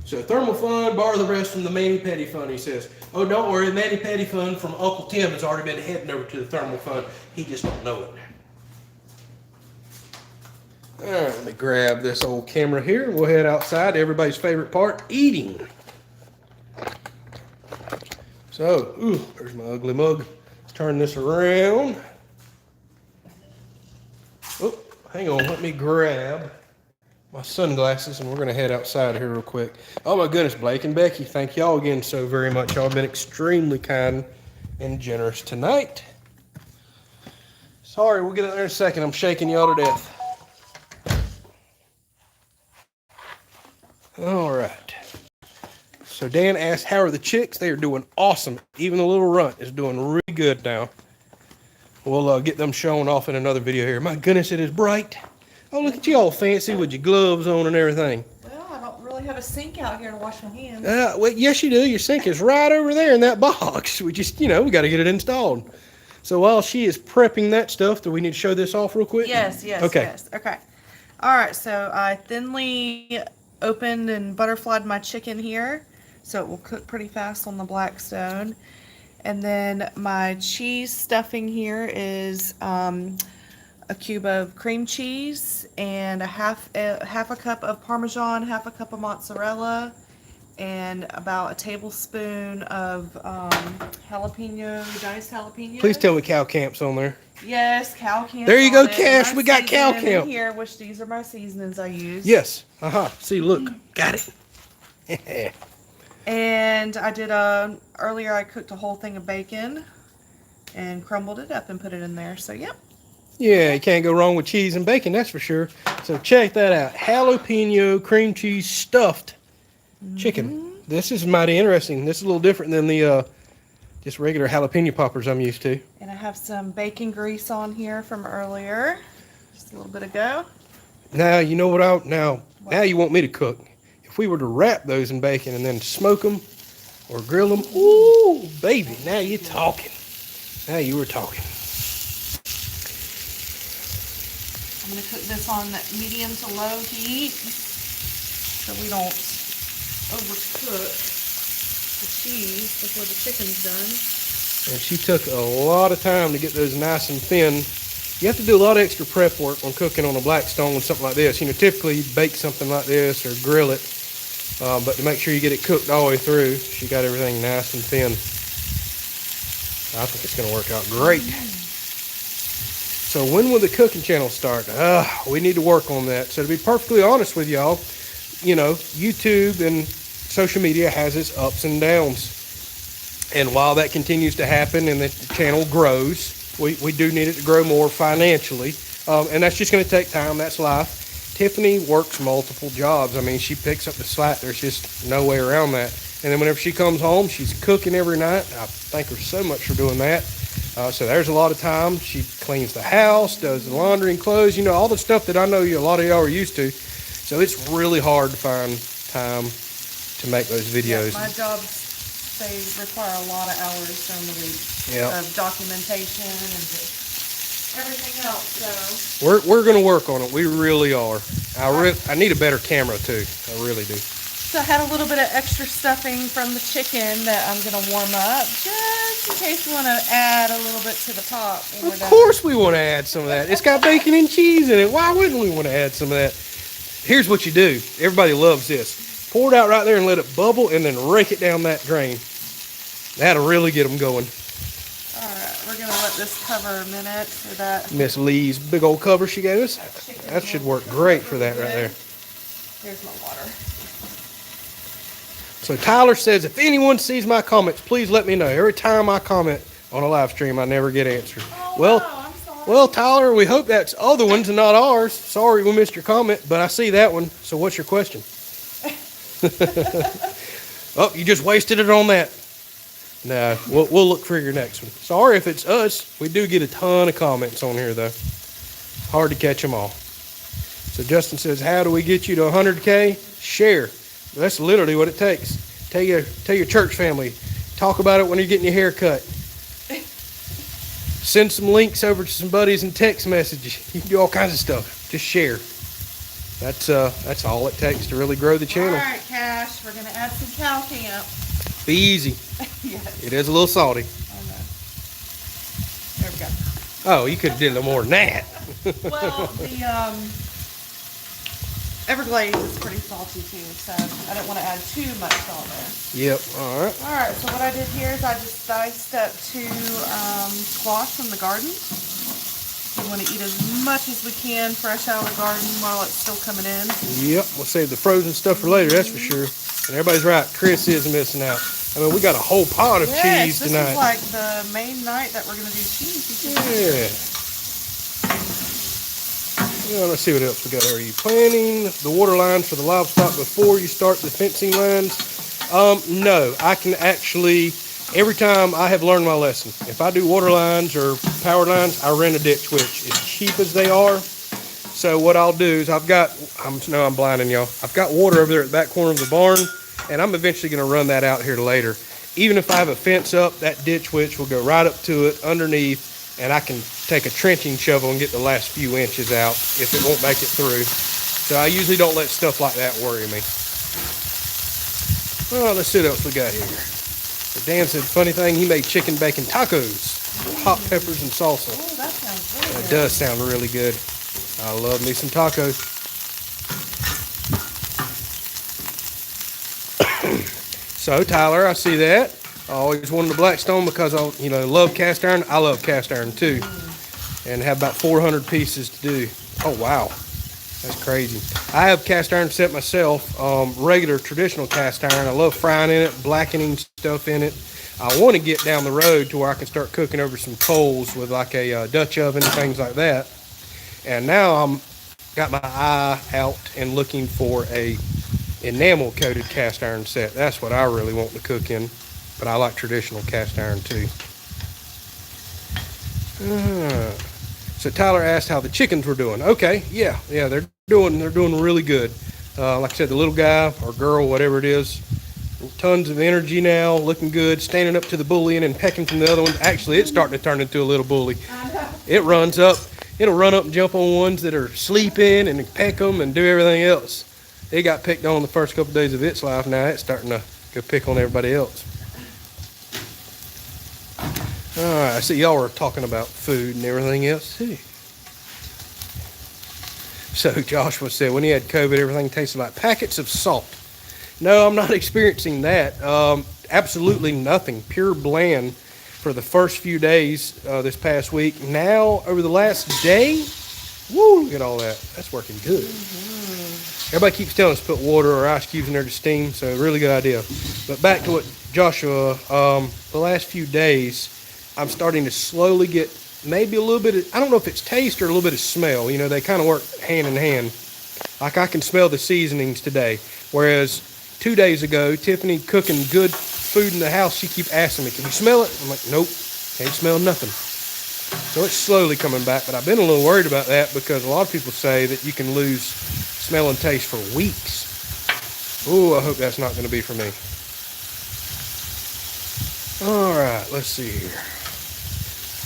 So thermal fund, borrow the rest from the Manny Petty fund, he says. Oh, don't worry, the Manny Petty fund from Uncle Tim has already been heading over to the thermal fund. He just don't know it. All right, let me grab this old camera here. We'll head outside. Everybody's favorite part, eating. So, there's my ugly mug. Let's turn this around. Oh, hang on, let me grab my sunglasses and we're gonna head outside here real quick. Oh my goodness, Blake and Becky, thank y'all again so very much. Y'all have been extremely kind and generous tonight. Sorry, we'll get out there in a second. I'm shaking y'all to death. All right. So Dan asked, how are the chicks? They are doing awesome. Even the little runt is doing really good now. We'll get them shown off in another video here. My goodness, it is bright. Oh, look at you all fancy with your gloves on and everything. Well, I don't really have a sink out here to wash my hands. Well, yes, you do. Your sink is right over there in that box. We just, we got to get it installed. So while she is prepping that stuff, do we need to show this off real quick? Yes. Okay. All right, so I thinly opened and butterflied my chicken here, so it will cook pretty fast on the Blackstone. And then my cheese stuffing here is a cube of cream cheese and a half a cup of Parmesan, half a cup of mozzarella, and about a tablespoon of jalapeno, diced jalapeno. Please tell me cow camp's on there. Yes, cow camp. There you go, Cash. We got cow camp here, which these are my seasonings I use. Yes. See, look, got it. And I did earlier. I cooked a whole thing of bacon and crumbled it up and put it in there. So yep. Yeah, you can't go wrong with cheese and bacon, that's for sure. So check that out. Jalapeno cream cheese stuffed chicken. This is mighty interesting. This is a little different than the just regular jalapeno poppers I'm used to. And I have some bacon grease on here from earlier, just a little bit ago. Now, you know what now you want me to cook. If we were to wrap those in bacon and then smoke them or grill them, ooh, baby, now you're talking. Now you were talking. I'm going to cook this on medium to low heat so we don't overcook the cheese before the chicken's done. And she took a lot of time to get those nice and thin. You have to do a lot of extra prep work when cooking on a Blackstone and something like this. You know, typically you bake something like this or grill it, but to make sure you get it cooked all the way through, she got everything nice and thin. I think it's going to work out great. So when will the cooking channel start? We need to work on that. So to be perfectly honest with y'all, you know, YouTube and social media has its ups and downs. And while that continues to happen and the channel grows, we do need it to grow more financially. And that's just going to take time. That's life. Tiffany works multiple jobs. I mean, she picks up the slack. There's just no way around that. And then whenever she comes home, she's cooking every night. I thank her so much for doing that. So there's a lot of time. She cleans the house, does the laundry and clothes, you know, all the stuff that I know a lot of y'all are used to. So it's really hard to find time to make those videos. Yeah, my jobs, they require a lot of hours during the week of documentation and just everything else. So we're going to work on it. We really are. I need a better camera too. I really do. So I had a little bit of extra stuffing from the chicken that I'm going to warm up just in case you want to add a little bit to the top. Of course we want to add some of that. It's got bacon and cheese in it. Why wouldn't we want to add some of that? Here's what you do. Everybody loves this. Pour it out right there and let it bubble and then rake it down that drain. That'll really get them going. All right, we're going to let this cover a minute for that. Miss Lee's big old cover she gave us. That should work great for that right there. Here's my water. So Tyler says, if anyone sees my comments, please let me know. Every time I comment on a live stream, I never get answered. Oh, well, wow, I'm sorry. Well, Tyler, we hope that's other ones and not ours. Sorry we missed your comment, but I see that one. So what's your question? Oh, you just wasted it on that. No, we'll look for your next one. Sorry if it's us. We do get a ton of comments on here, though. Hard to catch them all. So Justin says, how do we get you to 100K? Share. That's literally what it takes. Tell your church family. Talk about it when you're getting your hair cut. Send some links over to some buddies and text messages. You can do all kinds of stuff. Just share. That's all it takes to really grow the channel. All right, Cash. We're going to add some cow camp. Be easy. Yes. It is a little salty. Oh, no. There we go. Oh, you could have did a little more than that. Well, the Everglades is pretty salty too, so I don't want to add too much salt there. Yep. All right. All right. So what I did here is I just diced up 2 squash from the garden. We want to eat as much as we can fresh out of the garden while it's still coming in. Yep. We'll save the frozen stuff for later. That's for sure. And everybody's right. Chris is missing out. I mean, we got a whole pot of cheese tonight. This is like the main night that we're going to do cheese. Yeah. Well, let's see what else we got. Are you planning the water lines for the livestock before you start the fencing lines? No, I can actually, every time I have learned my lesson. If I do water lines or power lines, I rent a ditch witch, as cheap as they are. So what I'll do is I'm blinding y'all. I've got water over there at the back corner of the barn, and I'm eventually going to run that out here later. Even if I have a fence up, that ditch witch will go right up to it underneath, and I can take a trenching shovel and get the last few inches out if it won't make it through. So I usually don't let stuff like that worry me. Well, let's see what else we got here. So Dan said, funny thing, he made chicken bacon tacos, hot peppers and salsa. Oh, that sounds really good. It does sound really good. I love me some tacos. So Tyler, I see that. I always wanted a Blackstone because I, love cast iron. I love cast iron too, and have about 400 pieces to do. Oh wow, that's crazy. I have cast iron set myself, regular traditional cast iron. I love frying in it, blackening stuff in it. I want to get down the road to where I can start cooking over some coals with like a Dutch oven and things like that. And now I'm got my eye out and looking for a enamel coated cast iron set. That's what I really want to cook in, but I like traditional cast iron too. So Tyler asked how the chickens were doing. Okay, yeah, they're doing really good. Like I said, the little guy or girl, whatever it is, tons of energy now, looking good, standing up to the bullying and pecking from the other one. Actually, it's starting to turn into a little bully. It runs up, it'll run up and jump on ones that are sleeping and peck them and do everything else. It got picked on the first couple of days of its life. Now it's starting to go pick on everybody else. All right, I see y'all were talking about food and everything else too. So Joshua said when he had COVID, everything tasted like packets of salt. No, I'm not experiencing that. Absolutely nothing. Pure bland for the first few days this past week. Now, over the last day, woo, look at all that. That's working good. Everybody keeps telling us to put water or ice cubes in there to steam, so really good idea. But back to what Joshua, the last few days, I'm starting to slowly get maybe a little bit of, I don't know if it's taste or a little bit of smell. They kind of work hand in hand. Like I can smell the seasonings today, whereas 2 days ago, Tiffany cooking good food in the house, she keep asking me, can you smell it? I'm like, nope, can't smell nothing. So it's slowly coming back, but I've been a little worried about that because a lot of people say that you can lose smell and taste for weeks. Ooh, I hope that's not going to be for me. All right, let's see here.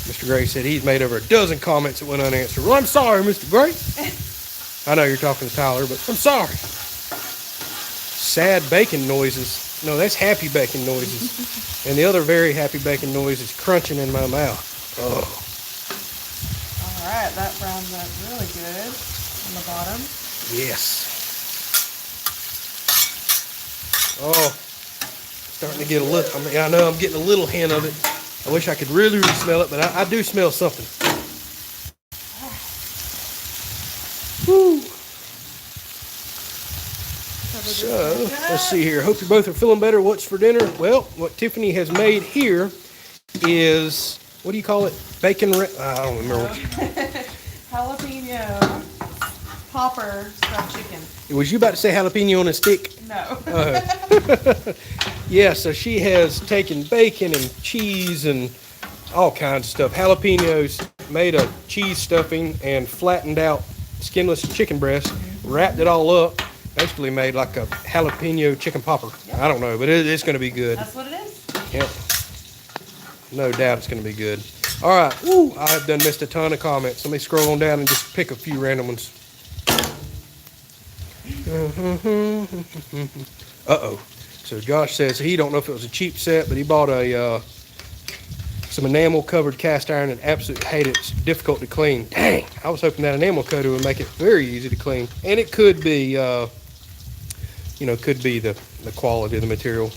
Mr. Gray said he's made over a dozen comments that went unanswered. Well, I'm sorry, Mr. Gray. I know you're talking to Tyler, but I'm sorry. Sad bacon noises. No, that's happy bacon noises. And the other very happy bacon noise is crunching in my mouth. Oh. All right, that brown's up really good on the bottom. Yes. Oh, starting to get a little, I know I'm getting a little hint of it. I wish I could really smell it, but I do smell something. Woo. So, let's see here. Hope you both are feeling better. What's for dinner? Well, what Tiffany has made here is, what do you call it? Bacon, I don't remember what Jalapeno popper stuffed chicken. Was you about to say jalapeno on a stick? No. Yeah, so she has taken bacon and cheese and all kinds of stuff. Jalapenos, made a cheese stuffing and flattened out skinless chicken breast, wrapped it all up, basically made like a jalapeno chicken popper. Yep. I don't know, but it's going to be good. That's what it is. Yep. No doubt it's going to be good. All right. Woo, I have done missed a ton of comments. Let me scroll on down and just pick a few random ones. Uh-oh. So Josh says he don't know if it was a cheap set, but he bought some enamel covered cast iron and absolutely hate it. It's difficult to clean. Dang, I was hoping that enamel coater would make it very easy to clean. And it could be, could be the quality of the material.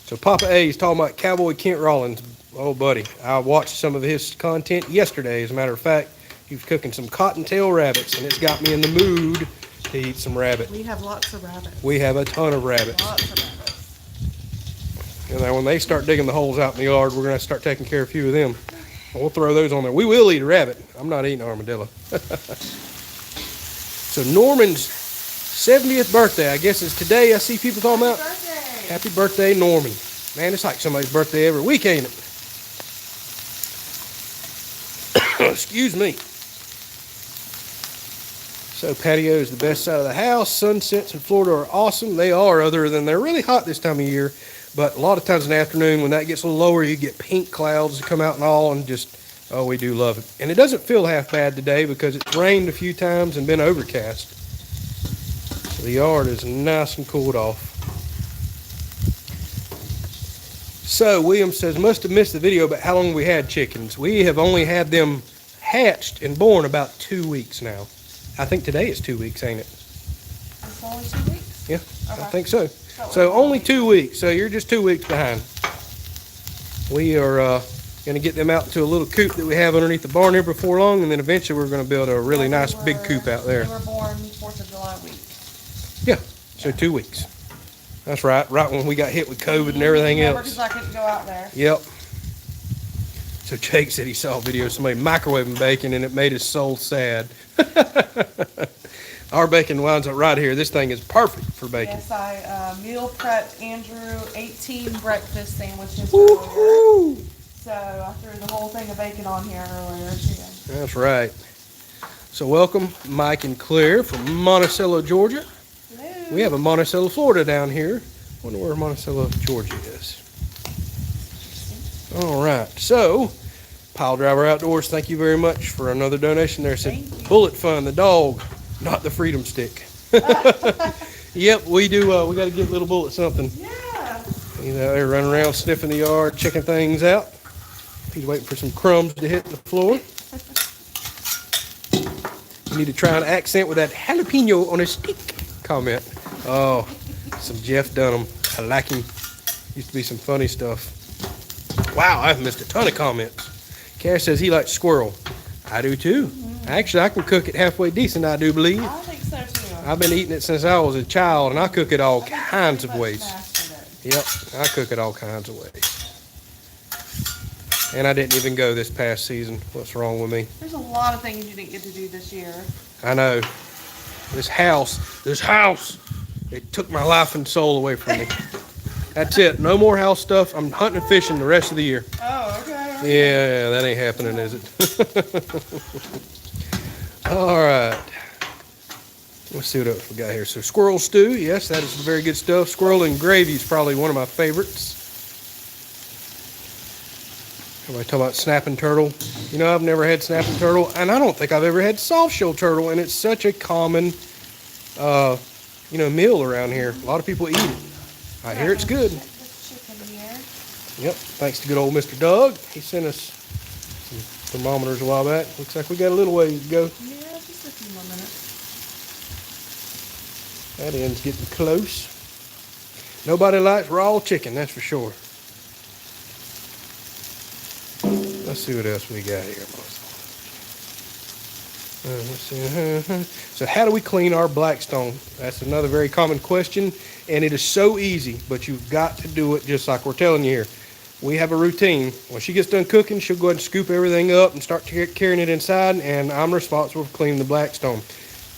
So Papa A is talking about Cowboy Kent Rollins. Oh, buddy, I watched some of his content yesterday. As a matter of fact, he was cooking some cottontail rabbits, and it's got me in the mood to eat some rabbit. We have lots of rabbits. We have a ton of rabbits. Lots of rabbits. And then when they start digging the holes out in the yard, we're going to start taking care of a few of them. We'll throw those on there. We will eat a rabbit. I'm not eating armadillo. So Norman's 70th birthday, I guess, is today. I see people talking about. Happy birthday, Norman. Man, it's like somebody's birthday every week, ain't it? Excuse me. So patio is the best side of the house. Sunsets in Florida are awesome. They are, other than they're really hot this time of year. But a lot of times in the afternoon, when that gets a little lower, you get pink clouds that come out and all, and just, oh, we do love it. And it doesn't feel half bad today because it's rained a few times and been overcast. So the yard is nice and cooled off. So William says, must have missed the video about how long we had chickens. We have only had them hatched and born about 2 weeks now. I think today is 2 weeks, ain't it? It's only 2 weeks? Yeah, I Okay. think so. So only 2 weeks. So you're just 2 weeks behind. We are going to get them out into a little coop that we have underneath the barn here before long, and then eventually we're going to build a really nice big coop out there. They were born 4th of July week. Yeah, so 2 weeks. That's right. Right when we got hit with COVID and everything else. Because I couldn't go out there. Yep. So Jake said he saw a video of somebody microwaving bacon and it made his soul sad. Our bacon winds up right here. This thing is perfect for bacon. Yes, I meal prepped Andrew 18 breakfast sandwiches Woo-hoo! earlier. So I threw the whole thing of bacon on here earlier too. That's right. So welcome Mike and Claire from Monticello, Georgia. Hello. We have a Monticello, Florida down here. Wonder where Monticello, Georgia is. All right. So, Pile Driver Outdoors, thank you very much for another donation there. It said Bullet Fun, the dog, not the Freedom Stick. Yep, we do. We got to give little Bullet something. Yeah. He's out there running around sniffing the yard, checking things out. He's waiting for some crumbs to hit the floor. You need to try an accent with that jalapeno on a stick comment. Oh, some Jeff Dunham. I like him. Used to be some funny stuff. Wow, I've missed a ton of comments. Cash says he likes squirrel. I do too. Actually, I can cook it halfway decent, I do believe. I think so too. I've been eating it since I was a child, and I cook it all I think kinds of pretty much ways. mastered it. Yep, I cook it all kinds of ways. And I didn't even go this past season. What's wrong with me? There's a lot of things you didn't get to do this year. I know. This house, it took my life and soul away from me. That's it. No more house stuff. I'm hunting and fishing the rest of the year. Oh, okay. Yeah, that ain't happening, is it? All right. Let's see what else we got here. So squirrel stew. Yes, that is very good stuff. Squirrel and gravy is probably one of my favorites. Everybody talking about snapping turtle. You know, I've never had snapping turtle, and I don't think I've ever had soft shell turtle, and it's such a common, meal around here. A lot of people eat it. I hear it's good. This chicken here. Yep, thanks to good old Mr. Doug. He sent us some thermometers a while back. Looks like we got a little ways to go. Yeah, just a few more minutes. That end's getting close. Nobody likes raw chicken, that's for sure. Let's see what else we got here. Let's see. So how do we clean our Blackstone? That's another very common question, and it is so easy, but you've got to do it just like we're telling you here. We have a routine. When she gets done cooking, she'll go ahead and scoop everything up and start carrying it inside, and I'm responsible for cleaning the Blackstone.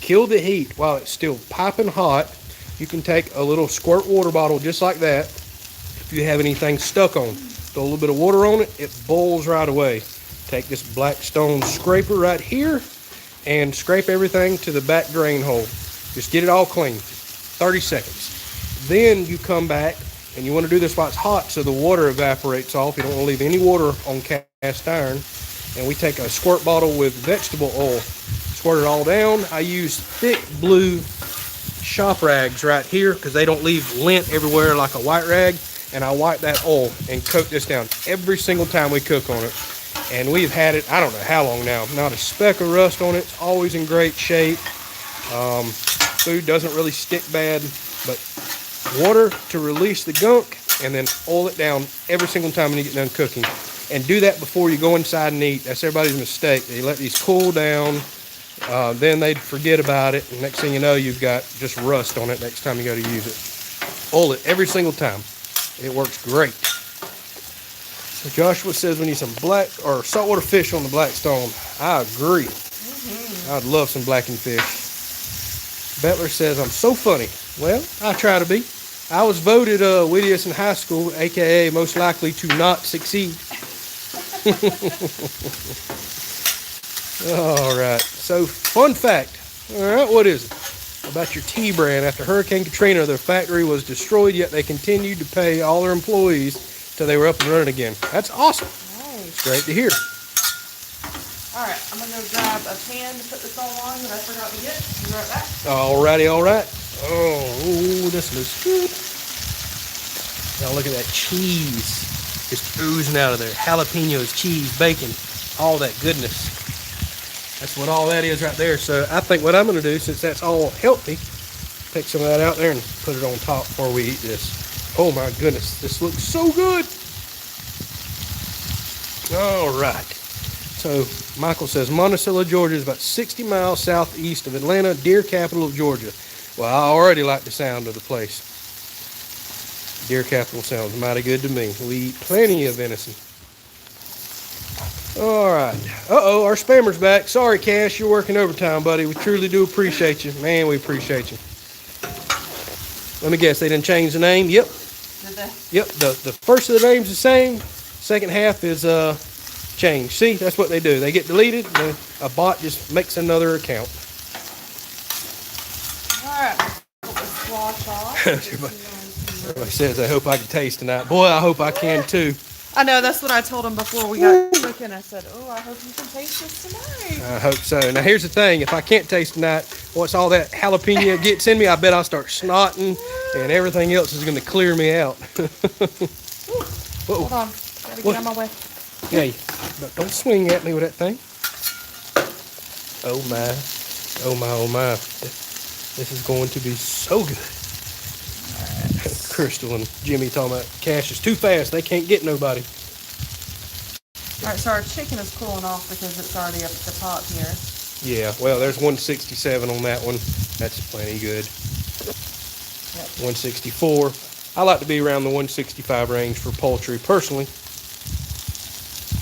Kill the heat while it's still piping hot. You can take a little squirt water bottle just like that. If you have anything stuck on, throw a little bit of water on it, it boils right away. Take this Blackstone scraper right here and scrape everything to the back drain hole. Just get it all clean. 30 seconds. Then you come back, and you want to do this while it's hot so the water evaporates off. You don't want to leave any water on cast iron. And we take a squirt bottle with vegetable oil, squirt it all down. I use thick blue shop rags right here because they don't leave lint everywhere like a white rag. And I wipe that oil and coat this down every single time we cook on it. And we've had it, I don't know how long now, not a speck of rust on it. It's always in great shape. Food doesn't really stick bad, but water to release the gunk, and then oil it down every single time when you get done cooking. And do that before you go inside and eat. That's everybody's mistake. They let these cool down, then they forget about it, and next thing you know, you've got just rust on it next time you go to use it. Oil it every single time. It works great. So Joshua says we need some black or saltwater fish on the Blackstone. I agree. I'd love some blackened fish. Bettler says I'm so funny. Well, I try to be. I was voted wittiest in high school, aka most likely to not succeed. All right. So fun fact. All right, what is it? About your tea brand. After Hurricane Katrina, their factory was destroyed, yet they continued to pay all their employees till they were up and running again. That's awesome. Nice. It's great to hear. All right, I'm going to go grab a pan to put this all on that I forgot to get. Be right back. Alrighty, all right. Oh, this looks good. Now look at that cheese just oozing out of there. Jalapenos, cheese, bacon, all that goodness. That's what all that is right there. So I think what I'm going to do, since that's all healthy, take some of that out there and put it on top before we eat this. Oh my goodness, this looks so good. All right. So Michael says Monticello, Georgia is about 60 miles southeast of Atlanta, deer capital of Georgia. Well, I already like the sound of the place. Deer capital sounds mighty good to me. We eat plenty of venison. All right. Uh-oh, our spammer's back. Sorry, Cash, you're working overtime, buddy. We truly do appreciate you. Man, we appreciate you. Let me guess, they didn't change the name? Yep. Did they? Yep, the first of the name's the same. Second half is changed. See, that's what they do. They get deleted, and a bot just makes another account. All right. Put the squash off. Everybody says, I hope I can taste tonight. Boy, I hope I can too. I know, that's what I told him before we got cooking. I said, oh, I hope you can taste this tonight. I hope so. Now, here's the thing. If I can't taste tonight, once all that jalapeno gets in me, I bet I'll start snotting, and everything else is going to clear me out. Hold on. Gotta get out of my way. Hey, don't swing at me with that thing. Oh, my. Oh, my, oh, my. This is going to be so good. Crystal and Jimmy talking about Cash is too fast. They can't get nobody. All right, so our chicken is cooling off because it's already up at the top here. Yeah, well, there's 167 on that one. That's plenty good. Yep. 164. I like to be around the 165 range for poultry personally.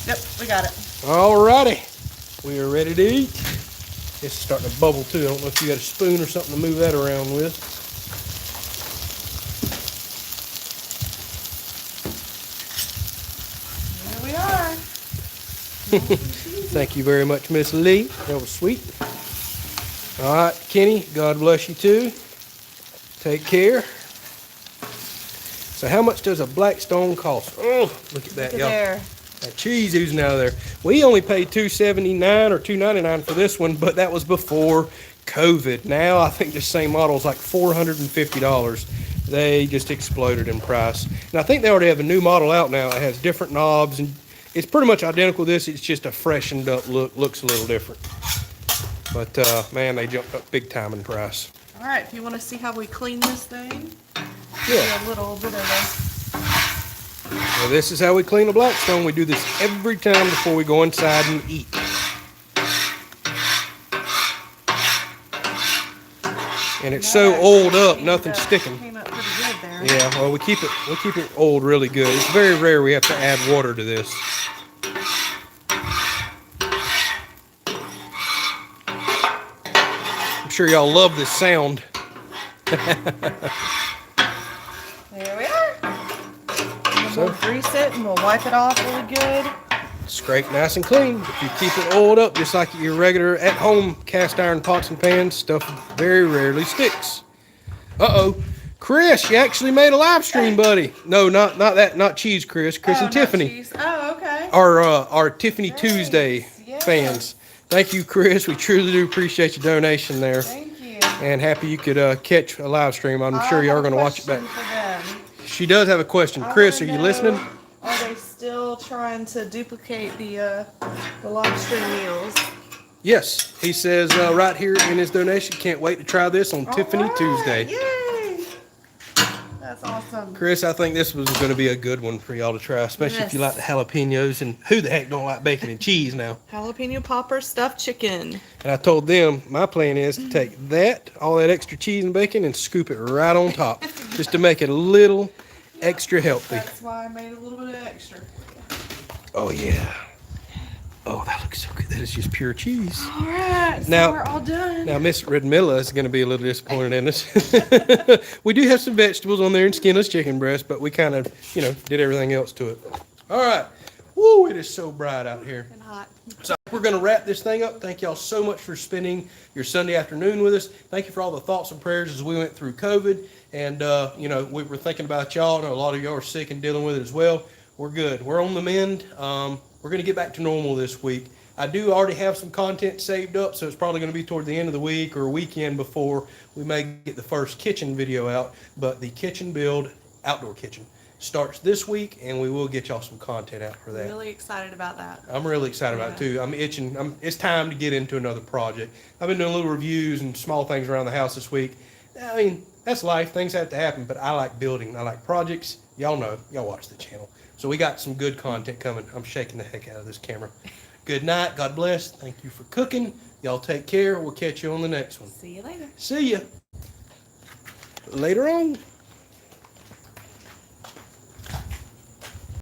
Yep, we got it. Alrighty. We are ready to eat. It's starting to bubble too. I don't know if you got a spoon or something to move that around with. Thank you very much, Miss Lee. That was sweet. All right, Kenny, God bless you too. Take care. So how much does a Blackstone cost? Oh, look at that, y'all. There. That cheese oozing out of there. We only paid $279 or $299 for this one, but that was before COVID. Now I think the same model is like $450. They just exploded in price. And I think they already have a new model out now. It has different knobs and it's pretty much identical to this. It's just a freshened up look. Looks a little different. But, man, they jumped up big time in price. All right, if you want to see how we clean this thing, Yeah. a little bit of Well, this is how we clean a Blackstone. We do this every time before we go inside and eat. And it's so oiled up, nothing's sticking. Came up pretty good there. Yeah, well, we keep it oiled really good. It's very rare we have to add water to this. I'm sure y'all love this sound. There we are. And So- we'll grease it and we'll wipe it off really good. Scrape nice and clean. If you keep it oiled up just like your regular at-home cast iron pots and pans, stuff very rarely sticks. Uh-oh. Chris, you actually made a live stream, buddy. No, not that, not cheese, Chris. Chris and not Tiffany. cheese. Oh, okay. Our Tiffany Nice. Tuesday Yeah. fans. Thank you, Chris. We truly do appreciate your donation there. Thank you. And happy you could catch a live stream. I'm sure you are going to watch it back. She does have a question. Chris, are you listening? Are they still trying to duplicate the live stream meals? Yes. He says right here in his donation, can't wait to try this on Tiffany All right. Tuesday. Yay! That's awesome. Chris, I think this was going to be a good one for y'all to try, especially if you like Yes. the jalapenos. And who the heck don't like bacon and cheese now? Jalapeno popper stuffed chicken. And I told them my plan is to take that, all that extra cheese and bacon, and scoop it right on top, just to make it a little extra healthy. That's why I made a little bit of extra. Oh yeah. Oh, that looks so good. That is just pure cheese. All right, so Now- we're all done. Now, Miss Redmilla is going to be a little disappointed in us. We do have some vegetables on there and skinless chicken breast, but we kind of, did everything else to it. All right. Woo, it is so bright out here. And hot. So we're going to wrap this thing up. Thank y'all so much for spending your Sunday afternoon with us. Thank you for all the thoughts and prayers as we went through COVID. And, we were thinking about y'all. I know a lot of y'all are sick and dealing with it as well. We're good. We're on the mend. We're going to get back to normal this week. I do already have some content saved up, so it's probably going to be toward the end of the week or weekend before we may get the first kitchen video out. But the kitchen build, outdoor kitchen, starts this week, and we will get y'all some content out for that. Really excited about that. I'm really excited about it too. I'm itching. It's time to get into another project. I've been doing little reviews and small things around the house this week. I mean, that's life. Things have to happen, but I like building. I like projects. Y'all know. Y'all watch the channel. So we got some good content coming. I'm shaking the heck out of this camera. Good night. God bless. Thank you for cooking. Y'all take care. We'll catch you on the next one. See you later. See ya. Later on.